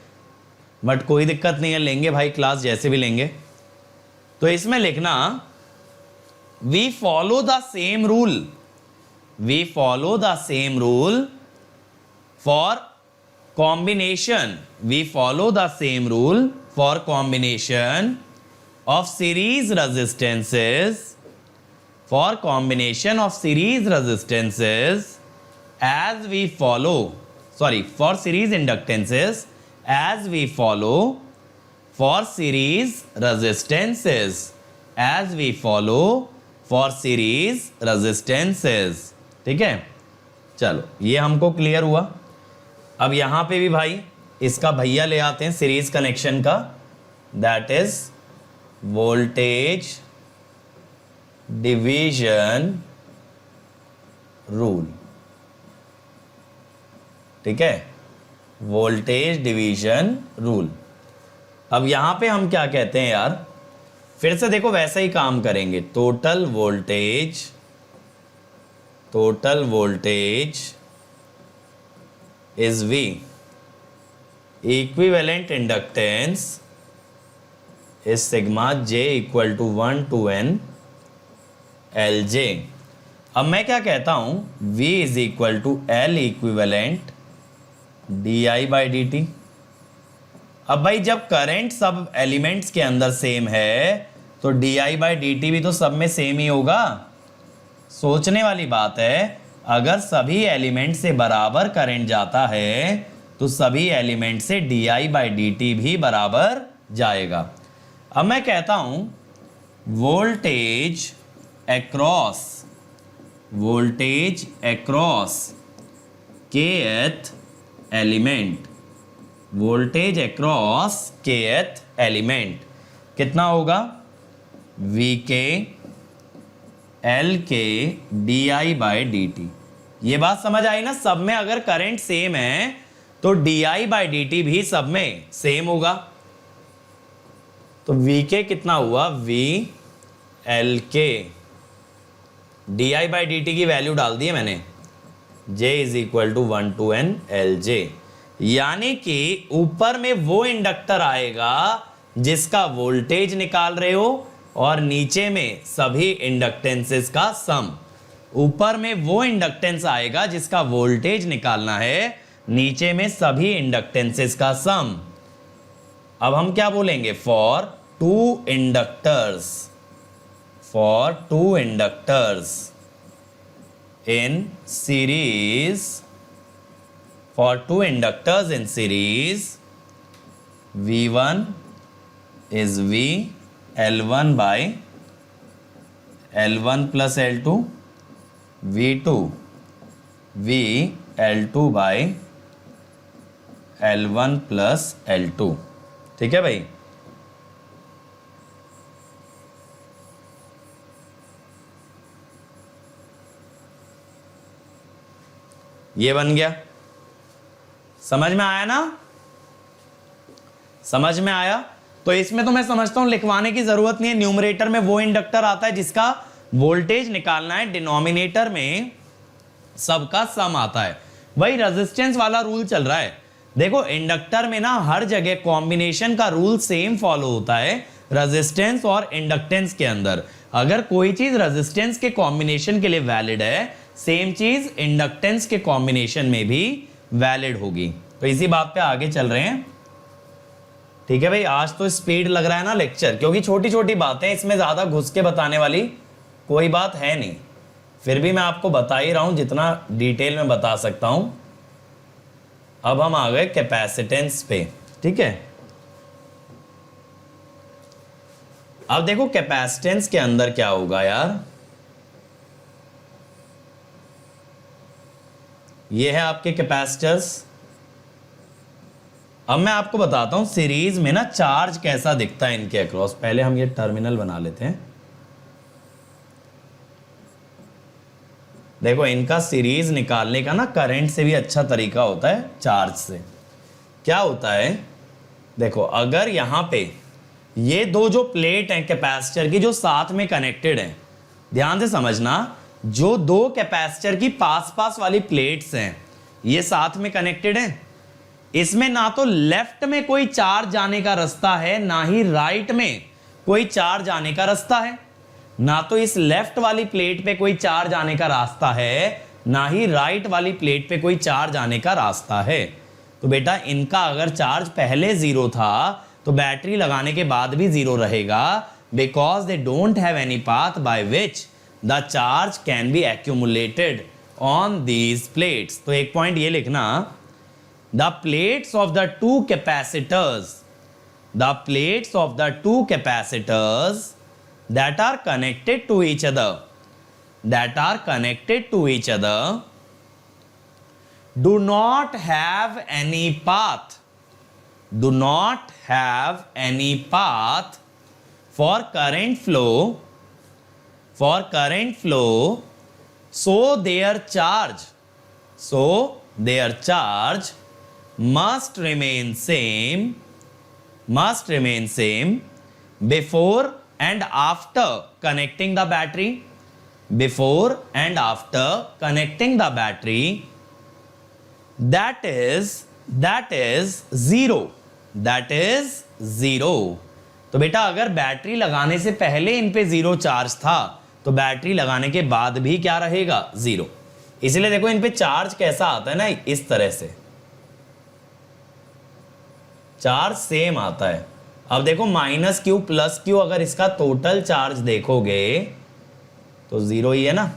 बट कोई दिक्कत नहीं है, लेंगे भाई क्लास जैसे भी लेंगे। तो इसमें लिखना we follow the same rule for combination of series resistances as we follow, for series inductances as we follow for series resistances ठीक है। चलो ये हमको क्लियर हुआ। अब यहां पे भी भाई इसका भैया ले आते हैं सीरीज कनेक्शन का, that is voltage division rule. ठीक है, वोल्टेज डिवीजन रूल। अब यहां पे हम क्या कहते हैं यार, फिर से देखो वैसा ही काम करेंगे। Total voltage is V, equivalent inductance is sigma j equal to 1 to n Lj। अब मैं क्या कहता हूं, V is equal to L equivalent di by dt। अब भाई जब करंट सब एलिमेंट्स के अंदर सेम है तो di by dt भी तो सब में सेम ही होगा। सोचने वाली बात है, अगर सभी एलिमेंट से बराबर करंट जाता है तो सभी एलिमेंट से di by dt भी बराबर जाएगा। अब मैं कहता हूं वोल्टेज अक्रॉस kth एलिमेंट कितना होगा, Vk Lk di by dt। ये बात समझ आई ना? सब में अगर करंट सेम है तो di by dt भी सब में सेम होगा। तो Vk कितना हुआ, V Lk di by dt की वैल्यू डाल दी है मैंने, J is equal to 1 to n Lj। यानी कि ऊपर में वो इंडक्टर आएगा जिसका वोल्टेज निकाल रहे हो और नीचे में सभी इंडक्टेंसेस का सम। ऊपर में वो इंडक्टेंस आएगा जिसका वोल्टेज निकालना है, नीचे में सभी इंडक्टेंसेस का सम। अब हम क्या बोलेंगे, for two inductors in series, V1 is V L1 by L1 plus L2, V2 V L2 by L1 plus L2। ठीक है भाई। ये बन गया, समझ में आया ना? समझ में आया? तो इसमें तो मैं समझता हूं लिखवाने की जरूरत नहीं है। न्यूमरेटर में वो इंडक्टर आता है जिसका वोल्टेज निकालना है, डिनोमिनेटर में सबका सम आता है। वही रेजिस्टेंस वाला रूल चल रहा है। देखो इंडक्टर में ना हर जगह कॉम्बिनेशन का रूल सेम फॉलो होता है रेजिस्टेंस और इंडक्टेंस के अंदर। अगर कोई चीज रेजिस्टेंस के कॉम्बिनेशन के लिए वैलिड है सेम चीज इंडक्टेंस के कॉम्बिनेशन में भी वैलिड होगी। तो इसी बात पे आगे चल रहे हैं। ठीक है भाई, आज तो स्पीड लग रहा है ना लेक्चर, क्योंकि छोटी छोटी बातें, इसमें ज्यादा घुस के बताने वाली कोई बात है नहीं, फिर भी मैं आपको बता ही रहा हूं जितना डिटेल में बता सकता हूं। अब हम आ गए कैपेसिटेंस पे। ठीक है, अब देखो कैपेसिटेंस के अंदर क्या होगा यार, ये है आपके कैपेसिटर्स। अब मैं आपको बताता हूं सीरीज में ना चार्ज कैसा दिखता है इनके अक्रॉस। पहले हम ये टर्मिनल बना लेते हैं। देखो इनका सीरीज निकालने का ना करंट से भी अच्छा तरीका होता है चार्ज से। क्या होता है, देखो अगर यहां पे ये दो जो प्लेट हैं कैपेसिटर की जो साथ में कनेक्टेड हैं, ध्यान से समझना, जो दो कैपेसिटर की पास पास वाली प्लेट्स हैं ये साथ में कनेक्टेड हैं, इसमें ना तो लेफ्ट में कोई चार्ज जाने का रास्ता है, ना ही राइट में कोई चार्ज आने का रास्ता है। ना तो इस लेफ्ट वाली प्लेट पे कोई चार्ज आने का रास्ता है, ना ही राइट वाली प्लेट पे कोई चार्ज आने का रास्ता है। तो बेटा इनका अगर चार्ज पहले जीरो था तो बैटरी लगाने के बाद भी जीरो रहेगा, because they don't have any path by which the charge can be accumulated on these plates. तो एक पॉइंट ये लिखना, the plates of the two capacitors that are connected to each other do not have any path for current flow, so their charge must remain same before and after connecting the battery, that is zero। तो बेटा अगर battery लगाने से पहले इन पे zero charge था तो battery लगाने के बाद भी क्या रहेगा, जीरो। इसलिए देखो इन पे चार्ज कैसा आता है ना, इस तरह से चार्ज सेम आता है। अब देखो माइनस क्यू प्लस क्यू, अगर इसका टोटल चार्ज देखोगे तो जीरो ही है ना।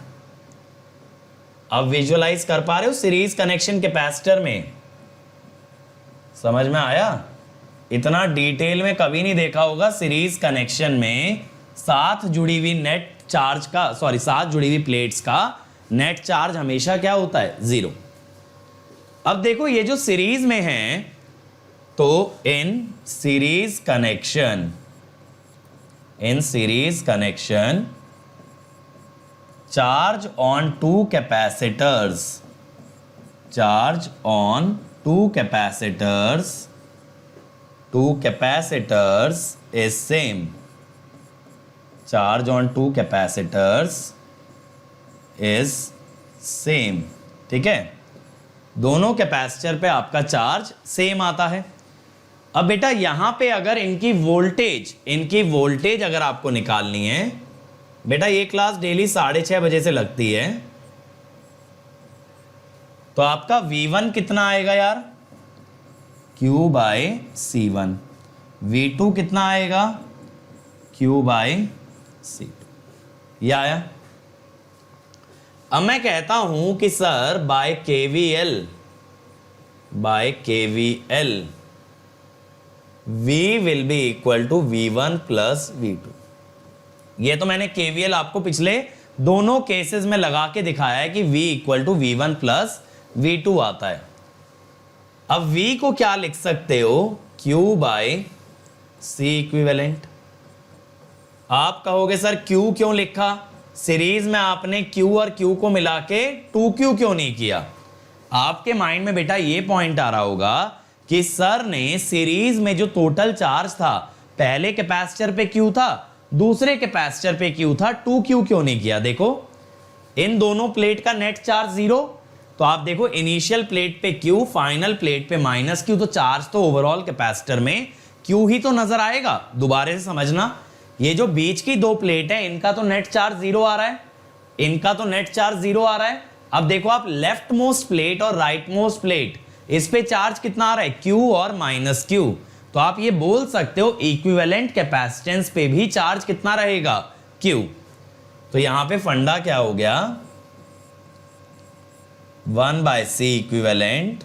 अब विजुअलाइज कर पा रहे हो सीरीज कनेक्शन कैपेसिटर में, समझ में आया? इतना डिटेल में कभी नहीं देखा होगा। सीरीज कनेक्शन में साथ जुड़ी हुई नेट चार्ज का, सॉरी साथ जुड़ी हुई प्लेट्स का नेट चार्ज हमेशा क्या होता है, जीरो। अब देखो ये जो सीरीज में है, तो इन series connection charge on two capacitors is same. Charge on two capacitors is same. ठीक है, दोनों कैपेसिटर पे आपका चार्ज सेम आता है। अब बेटा यहां पे अगर इनकी वोल्टेज अगर आपको निकालनी है, बेटा ये क्लास डेली 6:30 बजे से लगती है, तो आपका V1 कितना आएगा यार, Q बाय C1। V2 कितना आएगा, Q बाय C2। ये आया। अब मैं कहता हूं कि sir by KVL V will be equal to V1 plus V2। ये तो मैंने KVL आपको पिछले दोनों केसेस में लगा के दिखाया है कि V equal to V1 plus V2 आता है। अब V को क्या लिख सकते हो, Q बाय C इक्विवेलेंट। आप कहोगे सर Q क्यों लिखा, सीरीज में आपने Q और Q को मिला के 2Q क्यों नहीं किया? आपके माइंड में बेटा ये पॉइंट आ रहा होगा कि सर ने सीरीज में जो टोटल चार्ज था, पहले कैपेसिटर पे Q था, दूसरे कैपेसिटर पे Q था, 2Q क्यों नहीं किया? देखो इन दोनों प्लेट का नेट चार्ज जीरो, तो आप देखो इनिशियल प्लेट पे Q, फाइनल प्लेट पे माइनस Q, तो चार्ज तो ओवरऑल कैपेसिटर में Q ही तो नजर आएगा। दोबारा से समझना, ये जो बीच की दो प्लेट है इनका तो नेट चार्ज जीरो आ रहा है, इनका तो नेट चार्ज 0 आ रहा है। अब देखो आप लेफ्ट मोस्ट प्लेट और राइट मोस्ट प्लेट, इस पे चार्ज कितना आ रहा है, Q और माइनस Q। तो आप ये बोल सकते हो इक्विवेलेंट कैपेसिटेंस पे भी चार्ज कितना रहेगा, Q। तो यहां पे फंडा क्या हो गया, 1/C equivalent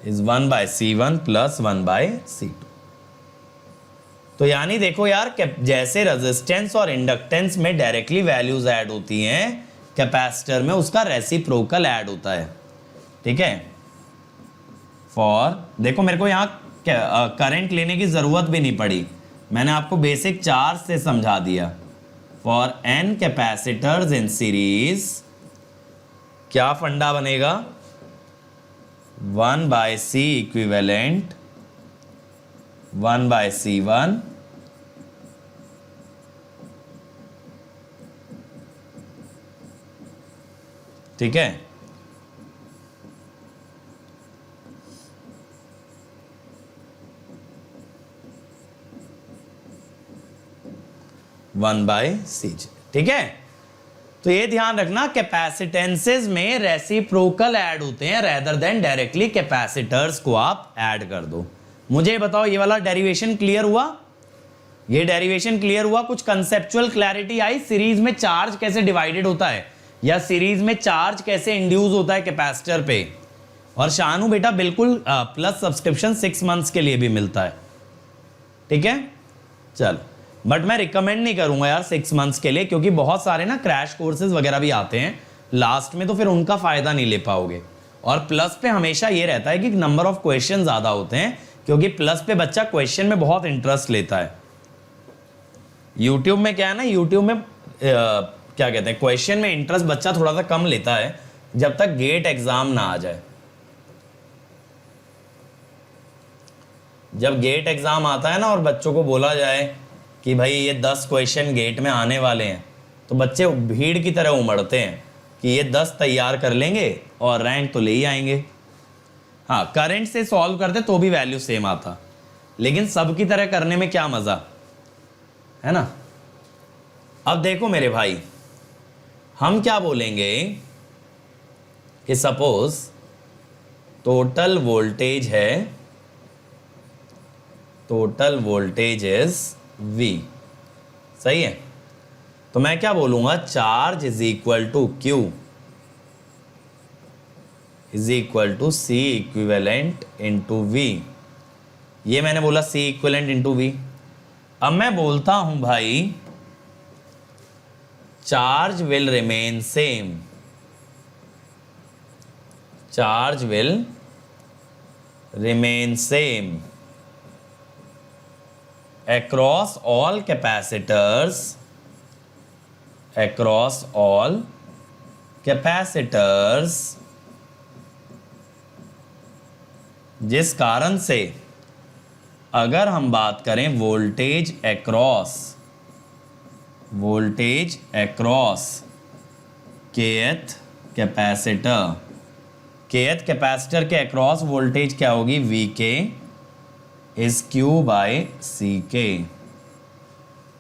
is 1/C1 plus 1/C2। तो यानी देखो यार, जैसे रेजिस्टेंस और इंडक्टेंस में डायरेक्टली वैल्यूज ऐड होती हैं, कैपेसिटर में उसका रेसिप्रोकल ऐड होता है। ठीक है, फॉर देखो मेरे को यहाँ करंट लेने की जरूरत भी नहीं पड़ी, मैंने आपको बेसिक चार्ज से समझा दिया। For n capacitors in series क्या फंडा बनेगा, 1/C इक्विवेलेंट 1/C1 ठीक है। वन बाय सी, ठीक है। तो ये ध्यान रखना, कैपेसिटेंसेस में रेसिप्रोकल ऐड होते हैं रेदर देन डायरेक्टली कैपेसिटर्स को आप ऐड कर दो। मुझे बताओ ये वाला डेरिवेशन क्लियर हुआ, ये डेरिवेशन क्लियर हुआ, कुछ कंसेप्चुअल क्लैरिटी आई, सीरीज में चार्ज कैसे डिवाइडेड होता है या सीरीज में चार्ज कैसे इंड्यूस होता है कैपेसिटर पे। और शानू बेटा बिल्कुल प्लस सब्सक्रिप्शन 6 मंथ्स के लिए भी मिलता है, ठीक है। चल, बट मैं रिकमेंड नहीं करूंगा यार 6 मंथ्स के लिए, क्योंकि बहुत सारे ना क्रैश कोर्सेज वगैरह भी आते हैं लास्ट में, तो फिर उनका फायदा नहीं ले पाओगे। और प्लस पे हमेशा ये रहता है कि नंबर ऑफ क्वेश्चन ज्यादा होते हैं, क्योंकि प्लस पे बच्चा क्वेश्चन में बहुत इंटरेस्ट लेता है। यूट्यूब में क्या है ना, यूट्यूब में क्या कहते हैं, क्वेश्चन में इंटरेस्ट बच्चा थोड़ा सा कम लेता है जब तक गेट एग्जाम ना आ जाए। जब गेट एग्जाम आता है ना और बच्चों को बोला जाए कि भाई ये 10 क्वेश्चन गेट में आने वाले हैं, तो बच्चे भीड़ की तरह उमड़ते हैं कि ये 10 तैयार कर लेंगे और रैंक तो ले ही आएंगे। हाँ, करंट से सॉल्व करते तो भी वैल्यू सेम आता, लेकिन सबकी तरह करने में क्या मजा है ना। अब देखो मेरे भाई, हम क्या बोलेंगे कि सपोज टोटल वोल्टेज है, टोटल वोल्टेज इज V, सही है। तो मैं क्या बोलूंगा, charge is equal to Q is equal to C equivalent into V। ये मैंने बोला C इक्विवेलेंट इंटू V। अब मैं बोलता हूं भाई charge will remain same, charge will remain same across all capacitors, across all capacitors, जिस कारण से अगर हम बात करें voltage across, voltage across kth capacitor, kth capacitor के अक्रॉस वोल्टेज क्या होगी, Vk is Q by Ck,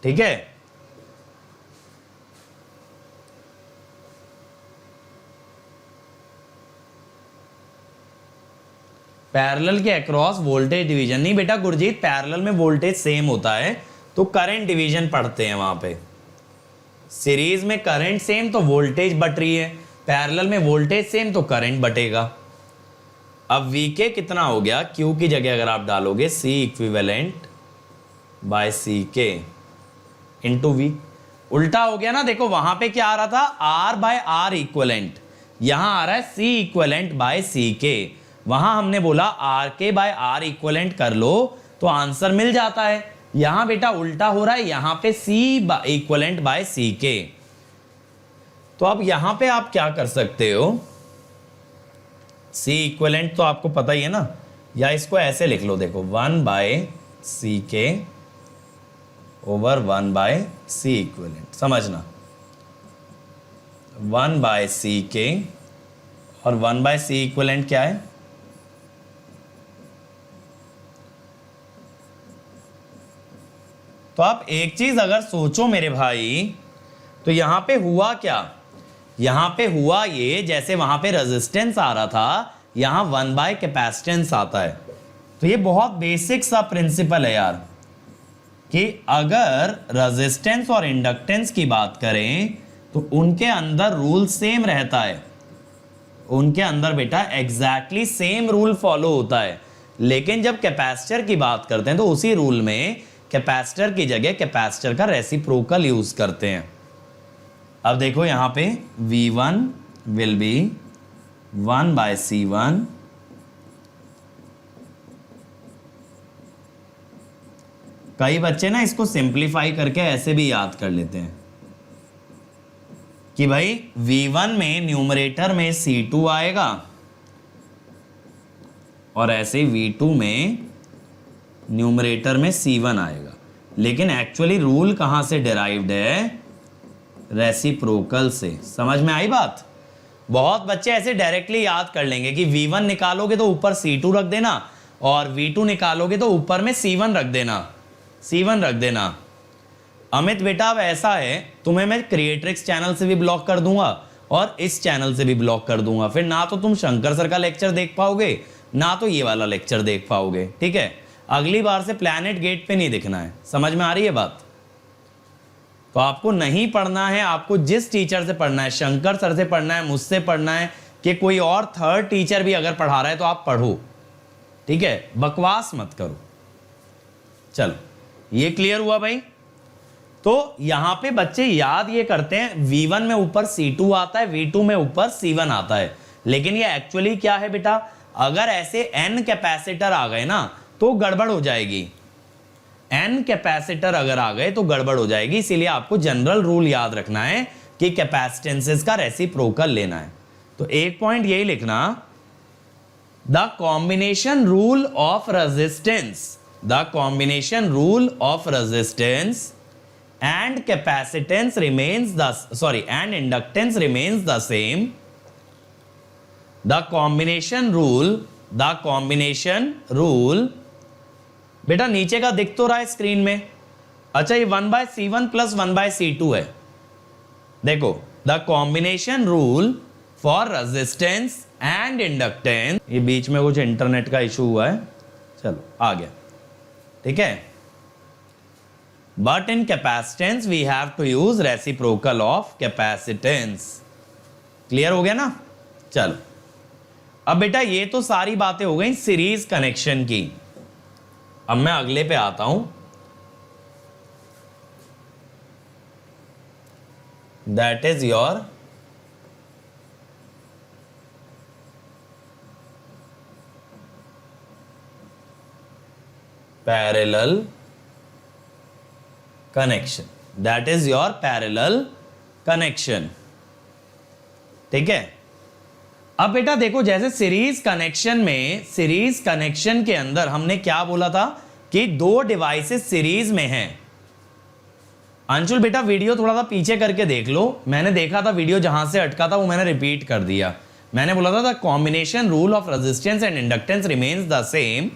ठीक है। पैरेलल के अक्रॉस वोल्टेज डिवीजन नहीं बेटा गुरजीत, पैरेलल में वोल्टेज सेम होता है तो करंट डिवीजन पढ़ते हैं वहां पे। सीरीज में करंट सेम तो वोल्टेज बट रही है, पैरेलल में वोल्टेज सेम तो करंट बटेगा। अब Vk कितना हो गया, Q की जगह अगर आप डालोगे C equivalent by Ck into V, उल्टा हो गया ना। देखो वहां पे क्या आ रहा था, R बाय R इक्विवेलेंट, यहां आ रहा है C इक्विवेलेंट बाय Ck। वहां हमने बोला Rk बाय R इक्विवेलेंट कर लो तो आंसर मिल जाता है। यहां बेटा उल्टा हो रहा है, यहां पे C इक्विवेलेंट बाय Ck। तो अब यहां पे आप क्या कर सकते हो, C इक्विवेलेंट तो आपको पता ही है ना, या इसको ऐसे लिख लो, देखो 1/Ck ओवर 1/C इक्विवेलेंट, समझना 1/Ck और 1/C इक्विवेलेंट क्या है, तो आप एक चीज अगर सोचो मेरे भाई, तो यहां पे हुआ क्या, यहां पे हुआ ये, जैसे वहां पे रेजिस्टेंस आ रहा था, यहां 1 कैपेसिटेंस आता है। तो ये बहुत बेसिक सा प्रिंसिपल है यार, कि अगर रेजिस्टेंस और इंडक्टेंस की बात करें तो उनके अंदर रूल सेम रहता है, उनके अंदर बेटा एग्जैक्टली सेम रूल फॉलो होता है। लेकिन जब कैपेसिटर की बात करते हैं तो उसी रूल में कैपेसिटर की जगह कैपेसिटर का रेसिप्रोकल यूज करते हैं। अब देखो यहां पे V1 विल बी 1/C1 कई बच्चे ना इसको सिंप्लीफाई करके ऐसे भी याद कर लेते हैं कि भाई V1 में न्यूमरेटर में C2 आएगा और ऐसे V2 में न्यूमरेटर में C1 आएगा। लेकिन एक्चुअली रूल कहां से डिराइव्ड है, रेसिप्रोकल से। समझ में आई बात? बहुत बच्चे ऐसे डायरेक्टली याद कर लेंगे कि V1 निकालोगे तो ऊपर C2 रख देना और V2 निकालोगे तो ऊपर में C1 रख देना। अमित बेटा अब ऐसा है, तुम्हें मैं क्रिएट्रिक्स चैनल से भी ब्लॉक कर दूंगा और इस चैनल से भी ब्लॉक कर दूंगा, फिर ना तो तुम शंकर सर का लेक्चर देख पाओगे ना तो ये वाला लेक्चर देख पाओगे। ठीक है, अगली बार से प्लैनेट गेट पे नहीं दिखना है। समझ में आ रही है बात? तो आपको नहीं पढ़ना है, आपको जिस टीचर से पढ़ना है, शंकर सर से पढ़ना है, मुझसे पढ़ना है, कि कोई और थर्ड टीचर भी अगर पढ़ा रहा है तो आप पढ़ो। ठीक है, बकवास मत करो। चलो, ये क्लियर हुआ भाई? तो यहां पे बच्चे याद ये करते हैं V1 में ऊपर C2 आता है, V2 में ऊपर C1 आता है। लेकिन ये एक्चुअली क्या है बेटा, अगर ऐसे n कैपेसिटर आ गए ना तो गड़बड़ हो जाएगी। n कैपेसिटर अगर आ गए तो गड़बड़ हो जाएगी। इसीलिए आपको जनरल रूल याद रखना है कि कैपेसिटेंसेस का रेसिप्रोकल लेना है। तो एक पॉइंट यही लिखना, the combination rule of resistance, the combination rule of resistance and capacitance remains and inductance remains the same. The combination rule बेटा नीचे का दिख तो रहा है स्क्रीन में। अच्छा, ये 1/C1 प्लस 1/C2 है। देखो, the combination rule for resistance and inductance, ये बीच में कुछ इंटरनेट का इशू हुआ है, चलो आ गया। ठीक है, but in capacitance we have to use reciprocal of capacitance। Clear हो गया ना? चलो, अब बेटा ये तो सारी बातें हो गई सीरीज कनेक्शन की। अब मैं अगले पे आता हूं, that is your parallel connection, that is your parallel connection. ठीक है, अब बेटा देखो, जैसे सीरीज कनेक्शन के अंदर हमने क्या बोला था कि दो डिवाइसेस सीरीज में हैं। अंशुल बेटा वीडियो थोड़ा सा पीछे करके देख लो, मैंने देखा था वीडियो जहां से अटका था वो मैंने रिपीट कर दिया। मैंने बोला था the combination rule of resistance and inductance remains the same,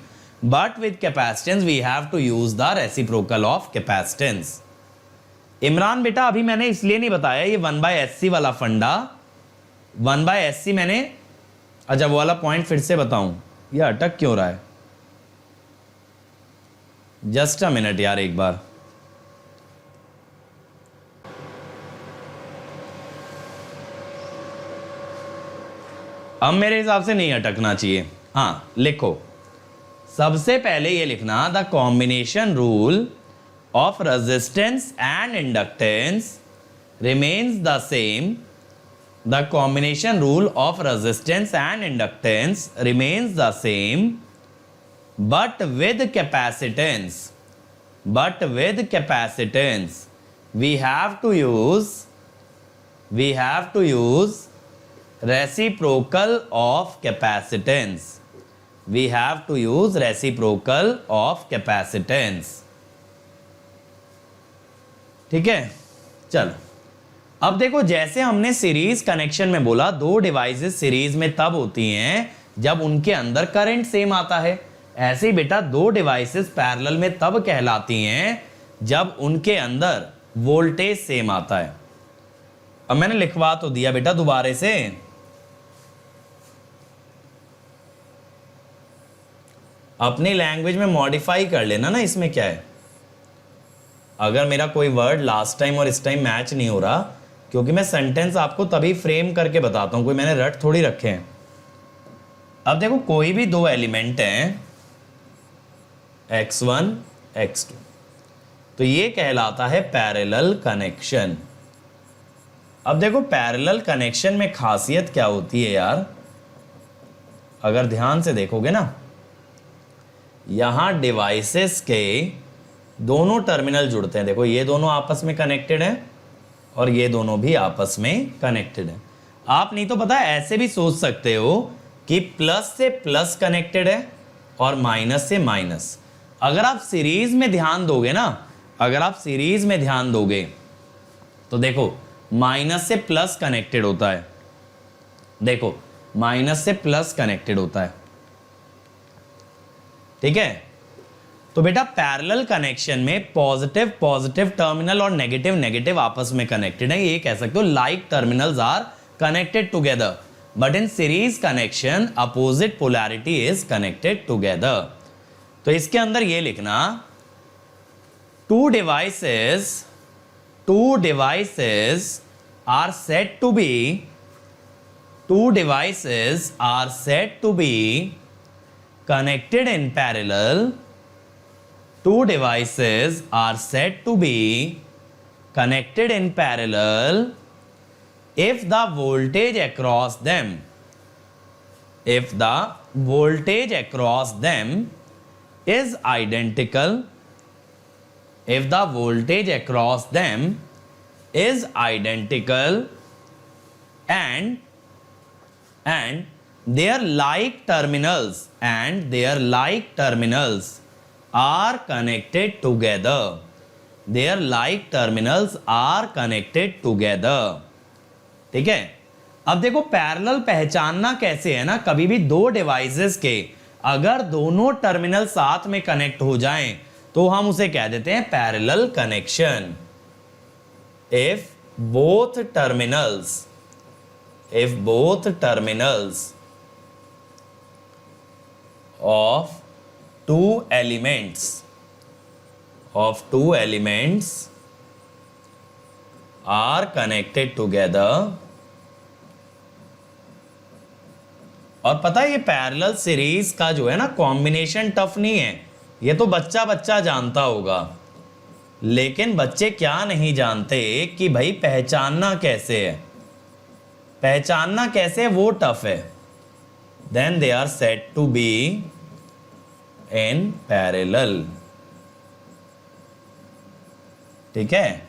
but with capacitance we have to use the reciprocal of capacitance। Imran बेटा अभी मैंने इसलिए नहीं बताया ये 1/SC वाला फंडा, 1/SC मैंने, अच्छा वो वाला पॉइंट फिर से बताऊं, ये अटक क्यों रहा है? जस्ट अ मिनट यार, एक बार। अब मेरे हिसाब से नहीं अटकना चाहिए। हाँ लिखो, सबसे पहले ये लिखना, the combination rule of resistance and inductance remains the same. The combination rule of resistance and inductance remains the same, but with capacitance we have to use reciprocal of capacitance। We have to use reciprocal of capacitance। ठीक है, चलो अब देखो, जैसे हमने series connection में बोला दो डिवाइसेस सीरीज में तब होती हैं जब उनके अंदर करंट सेम आता है। ऐसे ही बेटा दो डिवाइसेस पैरेलल में तब कहलाती हैं जब उनके अंदर वोल्टेज सेम आता है। अब मैंने लिखवा तो दिया बेटा दोबारा से, अपनी लैंग्वेज में मॉडिफाई कर लेना ना, इसमें क्या है। अगर मेरा कोई वर्ड लास्ट टाइम और इस टाइम मैच नहीं हो रहा, क्योंकि मैं सेंटेंस आपको तभी फ्रेम करके बताता हूं, कोई मैंने रट थोड़ी रखे हैं। अब देखो कोई भी दो एलिमेंट हैं x1 x2, तो ये कहलाता है पैरेलल कनेक्शन। अब देखो पैरेलल कनेक्शन में खासियत क्या होती है यार, अगर ध्यान से देखोगे ना, यहां डिवाइसेस के दोनों टर्मिनल जुड़ते हैं। देखो ये दोनों आपस में कनेक्टेड हैं और ये दोनों भी आपस में कनेक्टेड हैं। आप नहीं तो पता है ऐसे भी सोच सकते हो कि प्लस से प्लस कनेक्टेड है और माइनस से माइनस। अगर आप सीरीज में ध्यान दोगे ना, अगर आप सीरीज में ध्यान दोगे तो देखो माइनस से प्लस कनेक्टेड होता है, देखो माइनस से प्लस कनेक्टेड होता है, ठीक है। तो बेटा पैरेलल कनेक्शन में पॉजिटिव पॉजिटिव टर्मिनल और नेगेटिव नेगेटिव आपस में कनेक्टेड है, ये कह सकते हो like terminals are connected together, but in series connection opposite polarity is connected together. तो इसके अंदर ये लिखना, two devices are said to be connected in parallel. Two devices are said to be connected in parallel if the voltage across them is identical. If the voltage across them is identical and their like terminals are connected together. Their like terminals are connected together. ठीक है। अब देखो parallel पहचानना कैसे है ना, कभी भी दो डिवाइसेस के अगर दोनों टर्मिनल साथ में कनेक्ट हो जाएं तो हम उसे कह देते हैं parallel connection. If both terminals of two elements are connected together, और पता है ये पैरेलल सीरीज का जो है ना कॉम्बिनेशन टफ नहीं है, ये तो बच्चा जानता होगा, लेकिन बच्चे क्या नहीं जानते कि भाई पहचानना कैसे है वो टफ है। Then they are said to be in parallel, ठीक है।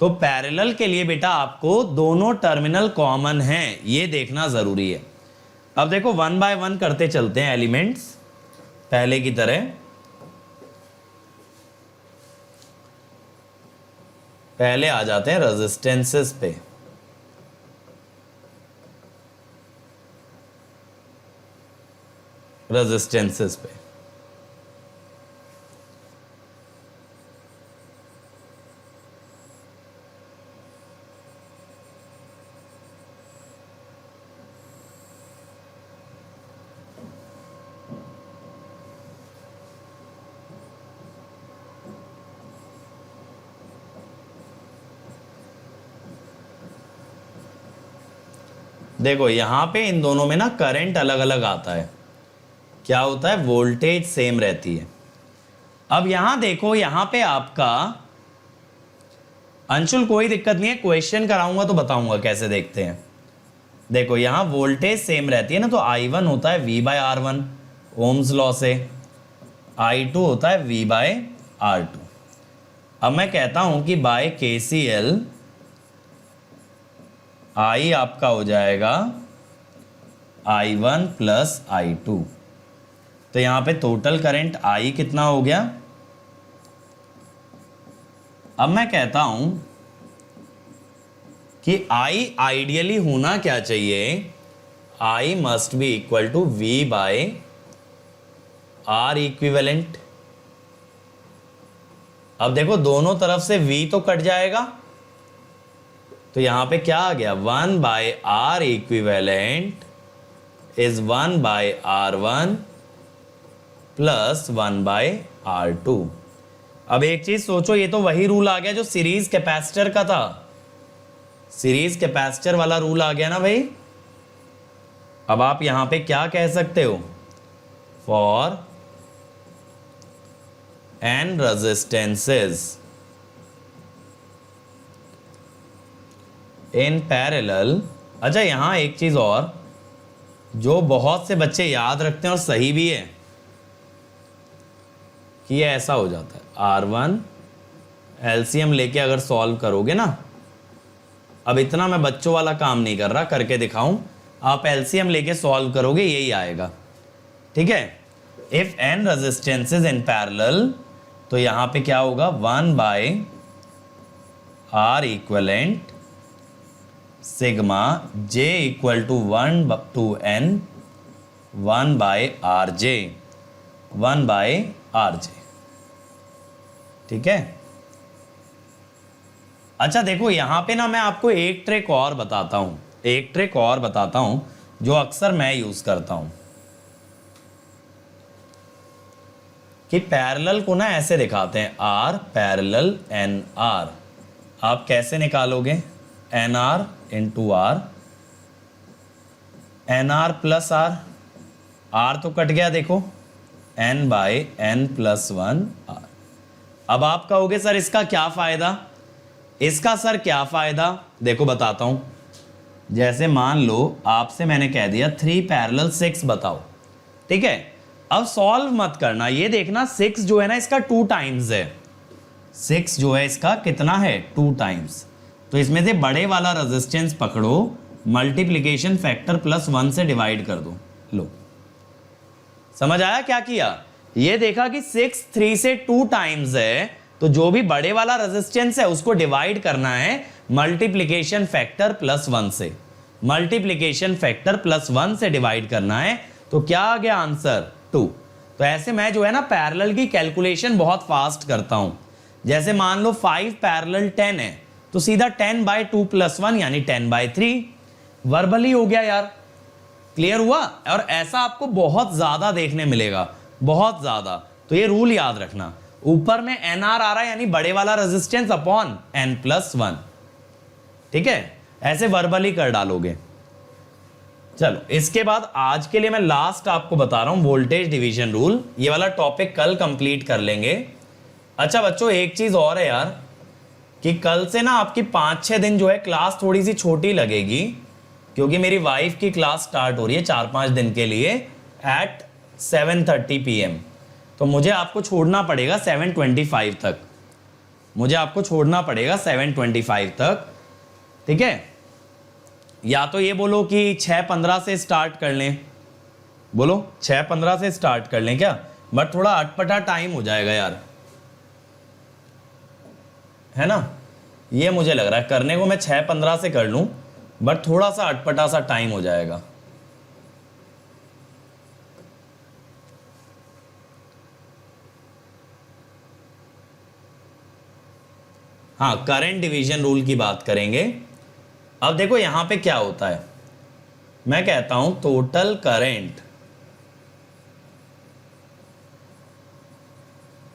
तो पैरेलल के लिए बेटा आपको दोनों टर्मिनल कॉमन हैं, ये देखना जरूरी है। अब देखो वन बाय वन करते चलते हैं एलिमेंट्स, पहले की तरह। पहले आ जाते हैं रेजिस्टेंसेस पे। देखो यहां पे इन दोनों में ना करंट अलग अलग आता है, क्या होता है, वोल्टेज सेम रहती है। अब यहां देखो, यहां पे आपका अंशुल कोई दिक्कत नहीं है, क्वेश्चन कराऊंगा तो बताऊंगा कैसे देखते हैं। देखो यहां वोल्टेज सेम रहती है ना, तो I1 होता है V/R1 ओम्स लॉ से, I2 होता है V/R2। अब मैं कहता हूं कि बाय KCL I आपका हो जाएगा I1 प्लस I2। तो यहां पे टोटल करंट I कितना हो गया। अब मैं कहता हूं कि I आइडियली होना क्या चाहिए, I must be equal to V/R equivalent. अब देखो दोनों तरफ से v तो कट जाएगा, तो यहां पे क्या आ गया, 1 by R equivalent is 1 by R1 plus 1 by R2। अब एक चीज सोचो, ये तो वही रूल आ गया जो सीरीज कैपेसिटर का था, सीरीज कैपेसिटर वाला रूल आ गया ना भाई। अब आप यहां पे क्या कह सकते हो, for n resistances in parallel. अच्छा यहां एक चीज और जो बहुत से बच्चे याद रखते हैं और सही भी है कि ये ऐसा हो जाता है, R1 एलसीएम लेके अगर सॉल्व करोगे ना, अब इतना मैं बच्चों वाला काम नहीं कर रहा, करके दिखाऊं, आप एलसीएम लेके सॉल्व करोगे यही आएगा, ठीक है। If n resistances in parallel, तो यहां पे क्या होगा, 1 by R equivalent sigma j equal to 1 to n 1 by R J, 1 by R J, ठीक है। अच्छा देखो यहां पे ना मैं आपको एक ट्रिक और बताता हूं, एक ट्रिक और बताता हूं जो अक्सर मैं यूज करता हूं, कि पैरेलल को ना ऐसे दिखाते हैं, आर पैरेलल एन आर। आप कैसे निकालोगे, n R into R, n R plus R, R तो कट गया देखो, n by n plus 1 R. अब आप कहोगे सर इसका क्या फायदा, इसका सर क्या फायदा, देखो बताता हूं। जैसे मान लो आपसे मैंने कह दिया 3 पैरेलल 6 बताओ, ठीक है। अब सॉल्व मत करना, ये देखना 6 जो है ना इसका 2 टाइम्स है, 6 जो है इसका कितना है, 2 टाइम्स। तो इसमें से बड़े वाला रेजिस्टेंस पकड़ो, मल्टीप्लिकेशन फैक्टर प्लस 1 से डिवाइड कर दो, लो समझ आया क्या किया। ये देखा कि 6 3 से 2 टाइम्स है, तो जो भी बड़े वाला रेजिस्टेंस है उसको डिवाइड करना है मल्टीप्लिकेशन फैक्टर प्लस 1 से, मल्टीप्लिकेशन फैक्टर प्लस 1 से डिवाइड करना है, तो क्या आ गया आंसर, 2। तो ऐसे मैं जो है ना पैरेलल की कैलकुलेशन बहुत फास्ट करता हूं। जैसे मान लो 5 पैरेलल 10 है, तो सीधा 10 बाय 2 प्लस 1 यानी 10 बाय 3, वर्बली हो गया यार, क्लियर हुआ। और ऐसा आपको बहुत ज्यादा देखने मिलेगा, बहुत ज्यादा। तो ये रूल याद रखना, ऊपर में एन आर आ रहा है यानी बड़े वाला रेजिस्टेंस अपॉन एन प्लस 1, ठीक है, ऐसे वर्बली कर डालोगे। चलो इसके बाद आज के लिए मैं लास्ट आपको बता रहा हूं वोल्टेज डिवीजन रूल, ये वाला टॉपिक कल कंप्लीट कर लेंगे। अच्छा बच्चों एक चीज और है यार, कि कल से ना आपकी 5-6 दिन जो है क्लास थोड़ी सी छोटी लगेगी, क्योंकि मेरी वाइफ की क्लास स्टार्ट हो रही है 4-5 दिन के लिए एट 7:30 PM। तो मुझे आपको छोड़ना पड़ेगा 7:25 तक, मुझे आपको छोड़ना पड़ेगा 7:25 तक, ठीक है। या तो ये बोलो कि 6:15 से स्टार्ट कर लें, बोलो 6:15 से स्टार्ट कर लें क्या, बट थोड़ा अटपटा टाइम हो जाएगा यार, है ना। ये मुझे लग रहा है करने को मैं 6:15 से कर लूं, बट थोड़ा सा अटपटा सा टाइम हो जाएगा। हाँ करंट डिवीजन रूल की बात करेंगे। अब देखो यहां पे क्या होता है, मैं कहता हूं total current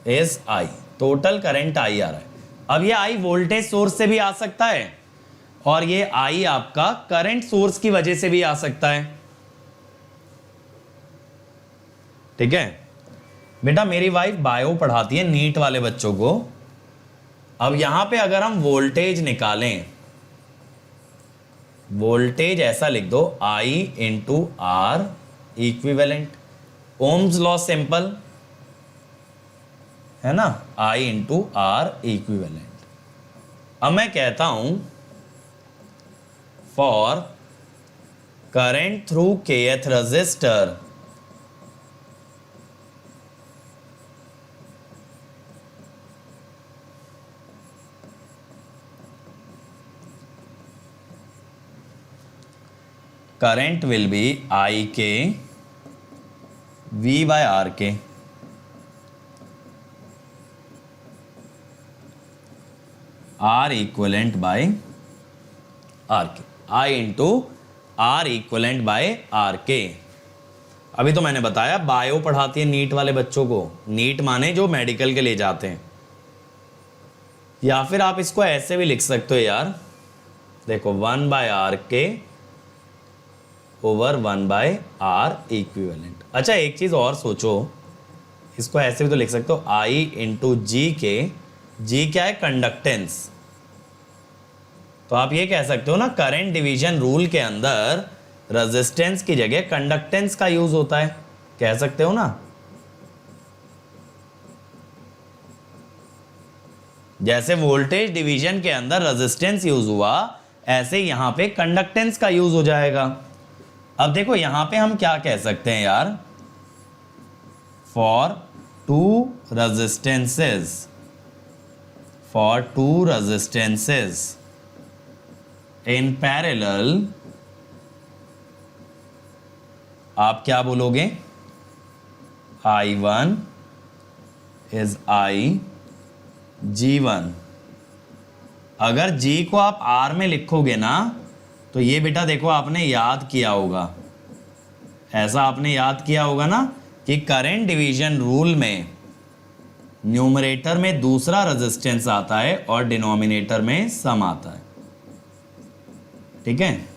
is I, total current I आ रहा है। अब ये आई वोल्टेज सोर्स से भी आ सकता है, और ये आई आपका करंट सोर्स की वजह से भी आ सकता है, ठीक है। बेटा मेरी वाइफ बायो पढ़ाती है नीट वाले बच्चों को। अब यहां पे अगर हम वोल्टेज निकालें, वोल्टेज ऐसा लिख दो I into R equivalent, Ohm's law simple है ना, आई इंटू आर इक्विवेलेंट। अब मैं कहता हूं for current through kth resistor current will be IK V by RK। R equivalent by R K, I into R equivalent by R K. अभी तो मैंने बताया बायो पढ़ाती है नीट वाले बच्चों को, नीट माने जो मेडिकल के लिए जाते हैं। या फिर आप इसको ऐसे भी लिख सकते हो यार, देखो 1 बाय आर के ओवर 1 बाय आर इक्विवेलेंट। अच्छा एक चीज और सोचो, इसको ऐसे भी तो लिख सकते हो आई इंटू जी के, जी क्या है कंडक्टेंस, तो आप ये कह सकते हो ना करंट डिवीजन रूल के अंदर रेजिस्टेंस की जगह कंडक्टेंस का यूज होता है, कह सकते हो ना। जैसे वोल्टेज डिवीजन के अंदर रेजिस्टेंस यूज हुआ, ऐसे यहां पे कंडक्टेंस का यूज हो जाएगा। अब देखो यहां पे हम क्या कह सकते हैं यार, for two resistances in parallel, आप क्या बोलोगे, I1 इज I G1। अगर G को आप R में लिखोगे ना, तो ये बेटा देखो आपने याद किया होगा, ऐसा आपने याद किया होगा ना कि करंट डिवीजन रूल में न्यूमरेटर में दूसरा रेजिस्टेंस आता है और डिनोमिनेटर में सम आता है, ठीक है।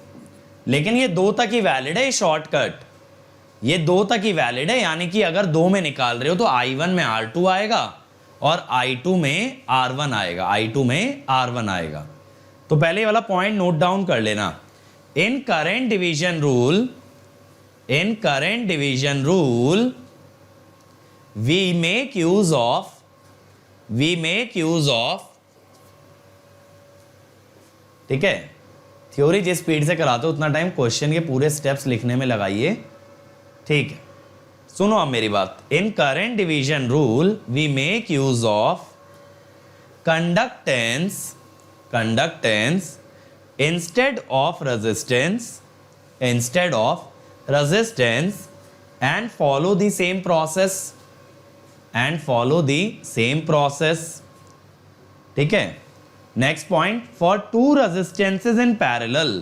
लेकिन ये 2 तक ही वैलिड है, शॉर्टकट ये 2 तक ही वैलिड है, यानी कि अगर 2 में निकाल रहे हो तो I1 में R2 आएगा और I2 में R1 आएगा, I2 में R1 आएगा। तो पहले ये वाला पॉइंट नोट डाउन कर लेना। In current division rule we make use of, ठीक है, थ्योरी जिस स्पीड से कराते हो उतना टाइम क्वेश्चन के पूरे स्टेप्स लिखने में लगाइए, ठीक है। सुनो अब मेरी बात, in current division rule we make use of conductance instead of resistance and follow the same process, ठीक है। Next point, for two resistances in parallel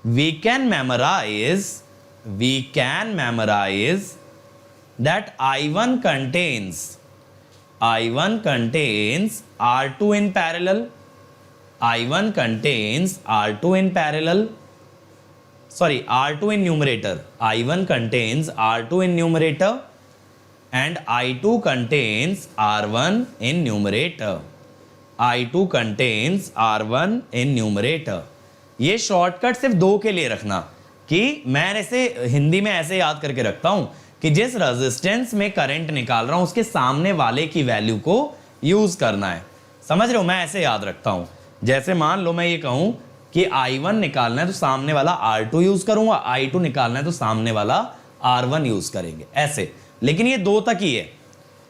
we can memorize that I1 contains R2 in parallel, R2 in numerator, I1 contains R2 in numerator and I2 contains R1 in numerator, ये shortcut सिर्फ 2 के लिए रखना, कि मैं ऐसे हिंदी में ऐसे याद करके रखता हूं कि जिस रेजिस्टेंस में करंट निकाल रहा हूं उसके सामने वाले की वैल्यू को यूज करना है, समझ रहे हो, मैं ऐसे याद रखता हूं। जैसे मान लो मैं ये कहूं कि I1 निकालना है तो सामने वाला R2 यूज करूंगा, I2 निकालना है तो सामने वाला R1 यूज करेंगे, ऐसे। लेकिन ये 2 तक ही है।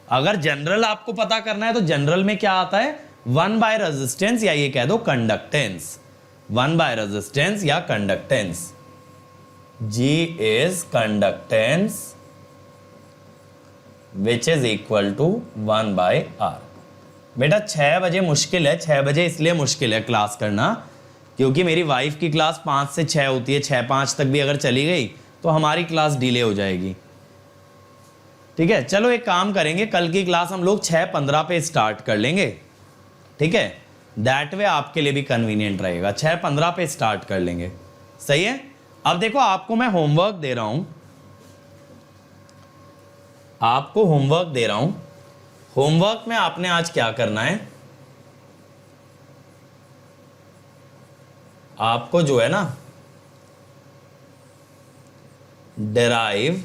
अगर जनरल आपको पता करना है तो जनरल में क्या आता है, 1 बाय रेजिस्टेंस, या ये कह दो कंडक्टेंस, 1 बाय रेजिस्टेंस या conductance. G is conductance which is equal to 1 by R। बेटा 6 बजे मुश्किल है, 6 बजे इसलिए मुश्किल है क्लास करना क्योंकि मेरी वाइफ की क्लास 5 से 6 होती है, 6-5 तक भी अगर चली गई तो हमारी क्लास डिले हो जाएगी, ठीक है। चलो एक काम करेंगे, कल की क्लास हम लोग 6:15 पे स्टार्ट कर लेंगे, ठीक है। दैट वे आपके लिए भी कन्वीनियंट रहेगा, 6:15 पे स्टार्ट कर लेंगे, सही है। अब देखो आपको मैं होमवर्क दे रहा हूं, होमवर्क में आपने आज क्या करना है, आपको जो है ना derive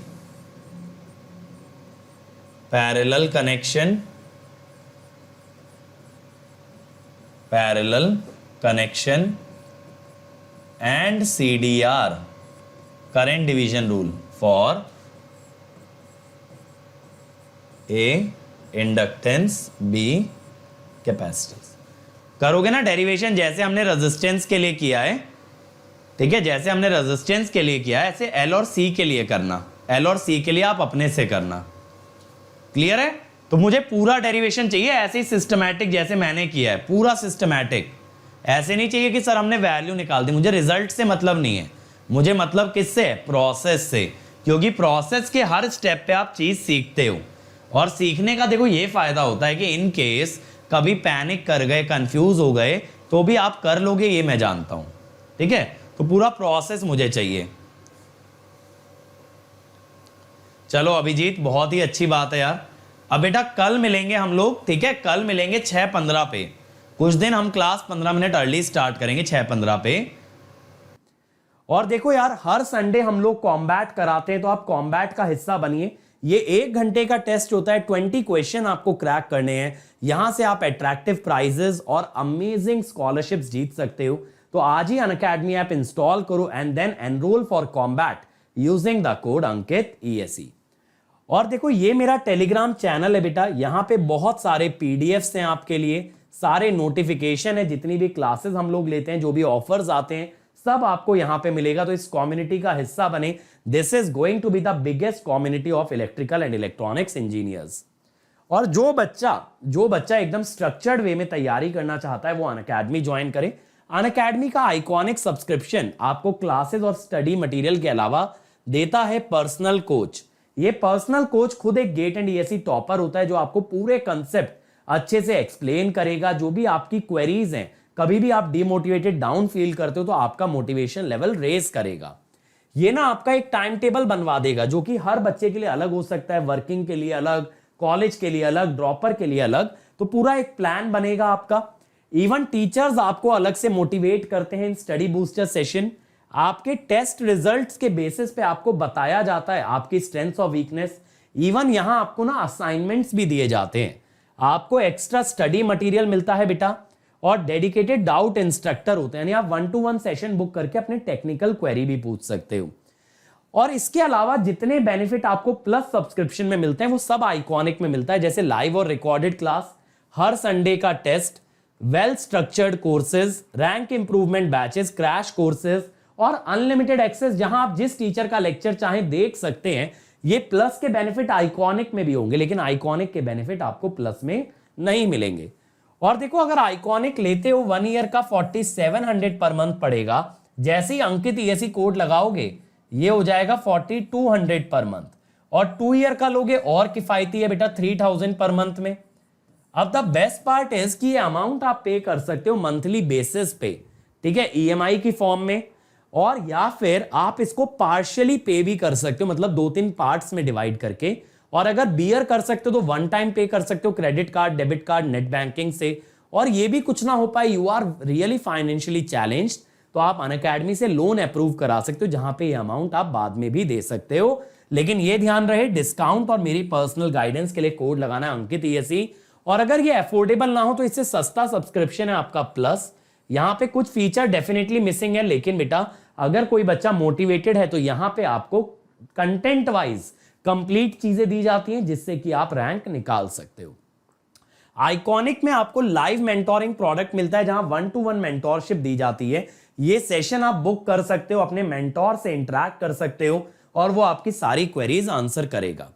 parallel connection and CDR current division rule for A inductance, B capacitance। करोगे ना डेरिवेशन जैसे हमने रेजिस्टेंस के लिए किया है, ठीक है, जैसे हमने रेजिस्टेंस के लिए किया है ऐसे L और C के लिए करना, L और C के लिए आप अपने से करना, क्लियर है। तो मुझे पूरा डेरिवेशन चाहिए ऐसे ही सिस्टमैटिक जैसे मैंने किया है, पूरा सिस्टमैटिक। ऐसे नहीं चाहिए कि सर हमने वैल्यू निकाल दी। मुझे रिजल्ट से मतलब नहीं है, मुझे मतलब किससे है? प्रोसेस से, क्योंकि प्रोसेस के हर स्टेप पे आप चीज सीखते हो। और सीखने का देखो ये फायदा होता है कि इन केस कभी पैनिक कर गए, कंफ्यूज हो गए, तो भी आप कर लोगे, ये मैं जानता हूं। ठीक है, तो पूरा प्रोसेस मुझे चाहिए। चलो अभिजीत, बहुत ही अच्छी बात है यार। अब बेटा कल मिलेंगे हम लोग, ठीक है, कल मिलेंगे 6:15 पे। कुछ दिन हम क्लास 15 मिनट अर्ली स्टार्ट करेंगे 6:15 पे। और देखो यार, हर संडे हम लोग कॉम्बैट कराते हैं, तो आप कॉम्बैट का हिस्सा बनिए। ये 1 घंटे का टेस्ट होता है, 20 क्वेश्चन आपको क्रैक करने हैं। यहां से आप अट्रैक्टिव प्राइजेस और अमेजिंग स्कॉलरशिप्स जीत सकते हो। तो आज ही अनअकैडमी ऐप इंस्टॉल करो and then enroll for combat using the code Ankit ESE। और देखो ये मेरा टेलीग्राम चैनल है बेटा, यहां पे बहुत सारे पीडीएफ्स हैं आपके लिए, सारे नोटिफिकेशन है, जितनी भी क्लासेस हम लोग लेते हैं, जो भी ऑफर्स आते हैं, सब आपको यहां पे मिलेगा। तो इस कम्युनिटी का हिस्सा बने। This is going to be the biggest community of electrical and electronics engineers. और जो बच्चा एकदम स्ट्रक्चर्ड वे में तैयारी करना चाहता है, वो अनअकैडमी ज्वाइन करे। अनअकैडमी का आइकॉनिक सब्सक्रिप्शन आपको क्लासेस और स्टडी मटेरियल के अलावा देता है पर्सनल कोच। ये पर्सनल कोच खुद एक गेट एंड ESE टॉपर होता है, जो आपको पूरे कंसेप्ट अच्छे से एक्सप्लेन करेगा। जो भी आपकी क्वेरीज हैं, कभी भी आप डिमोटिवेटेड डाउन फील करते हो, तो आपका मोटिवेशन लेवल रेज करेगा। ये ना आपका एक टाइम टेबल बनवा देगा, जो कि हर बच्चे के लिए अलग हो सकता है, वर्किंग के लिए अलग, कॉलेज के लिए अलग, ड्रॉपर के लिए अलग। तो पूरा एक प्लान बनेगा आपका। इवन टीचर्स आपको अलग से मोटिवेट करते हैं इन स्टडी बूस्टर सेशन। आपके टेस्ट रिजल्ट्स के बेसिस पे आपको बताया जाता है आपकी स्ट्रेंथ्स और वीकनेस। इवन यहां आपको ना असाइनमेंट्स भी दिए जाते हैं, आपको एक्स्ट्रा स्टडी मटेरियल मिलता है बेटा, और डेडिकेटेड डाउट इंस्ट्रक्टर होते हैं, यानी आप 1-to-1 सेशन बुक करके अपने टेक्निकल क्वेरी भी पूछ सकते हो। और इसके अलावा जितने बेनिफिट आपको प्लस सब्सक्रिप्शन में मिलते हैं, वो सब आइकॉनिक में मिलता है, जैसे लाइव और रिकॉर्डेड क्लास, हर संडे का test, well structured courses, rank improvement batches, crash courses और अनलिमिटेड एक्सेस, जहां आप जिस टीचर का लेक्चर चाहें देख सकते हैं। ये प्लस के बेनिफिट आइकॉनिक में भी होंगे, लेकिन आइकॉनिक के बेनिफिट आपको प्लस में नहीं मिलेंगे। और देखो, अगर आइकॉनिक लेते हो 1 ईयर का 4700 पर मंथ पड़ेगा। जैसे ही अंकित ESE कोड लगाओगे, ये हो जाएगा 4200 पर मंथ। और 2 ईयर का लोगे और किफायती है बेटा 3000 पर मंथ में। अब द बेस्ट पार्ट इज कि ये अमाउंट आप पे कर सकते हो मंथली बेसिस पे, ठीक है, EMI की फॉर्म में, और या फिर आप इसको पार्शियली पे भी कर सकते हो, मतलब 2-3 पार्ट्स में डिवाइड करके। और अगर बियर कर सकते हो तो 1 टाइम पे कर सकते हो, credit card, debit card, net banking से। और ये भी कुछ ना हो पाए, you are really financially challenged, तो आप अनअकैडमी से लोन अप्रूव करा सकते हो, जहां पे ये अमाउंट आप बाद में भी दे सकते हो। लेकिन ये ध्यान रहे, डिस्काउंट और मेरी पर्सनल गाइडेंस के लिए कोड लगाना है अंकित ESE। और अगर ये अफोर्डेबल ना हो तो इससे सस्ता सब्सक्रिप्शन है आपका प्लस। यहां पे कुछ फीचर डेफिनेटली मिसिंग है, लेकिन बेटा अगर कोई बच्चा मोटिवेटेड है तो यहां पे आपको कंटेंट वाइज कंप्लीट चीजें दी जाती हैं, जिससे कि आप रैंक निकाल सकते हो। आइकॉनिक में आपको लाइव मेंटोरिंग प्रोडक्ट मिलता है, जहां 1-to-1 मेंटोरशिप दी जाती है। ये सेशन आप बुक कर सकते हो, अपने मेंटोर से इंटरैक्ट कर सकते हो, और वो आपकी सारी क्वेरीज आंसर करेगा।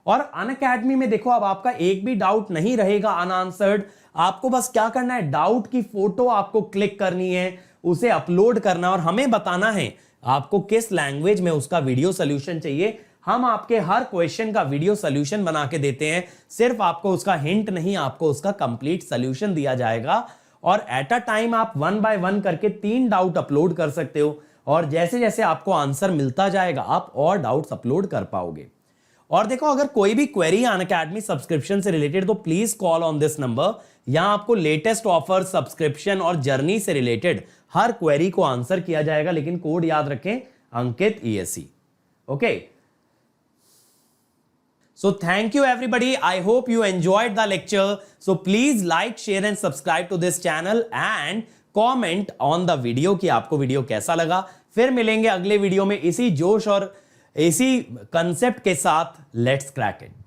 और अनअकैडमी में देखो, अब आपका एक भी डाउट नहीं रहेगा अनआंसर्ड। आपको बस क्या करना है, डाउट की फोटो आपको क्लिक करनी है, उसे अपलोड करना, और हमें बताना है आपको किस लैंग्वेज में उसका वीडियो सोल्यूशन चाहिए। हम आपके हर क्वेश्चन का वीडियो सोल्यूशन बना के देते हैं। सिर्फ आपको उसका हिंट नहीं, आपको उसका कंप्लीट सोल्यूशन दिया जाएगा। और एट अ टाइम आप 1 by 1 करके 3 डाउट अपलोड कर सकते हो, और जैसे जैसे आपको आंसर मिलता जाएगा आप और डाउट्स अपलोड कर पाओगे। और देखो, अगर कोई भी क्वेरी अनअकैडमी सब्सक्रिप्शन से रिलेटेड, तो please call on this number. यहां आपको लेटेस्ट ऑफर, सब्सक्रिप्शन और जर्नी से रिलेटेड हर क्वेरी को आंसर किया जाएगा। लेकिन कोड याद रखें, अंकित ESE। Okay, so thank you everybody. I hope you enjoyed the lecture. So please like, share and subscribe to this channel and comment on the video कि आपको video कैसा लगा। फिर मिलेंगे अगले वीडियो में इसी जोश और इसी कंसेप्ट के साथ। Let's crack it.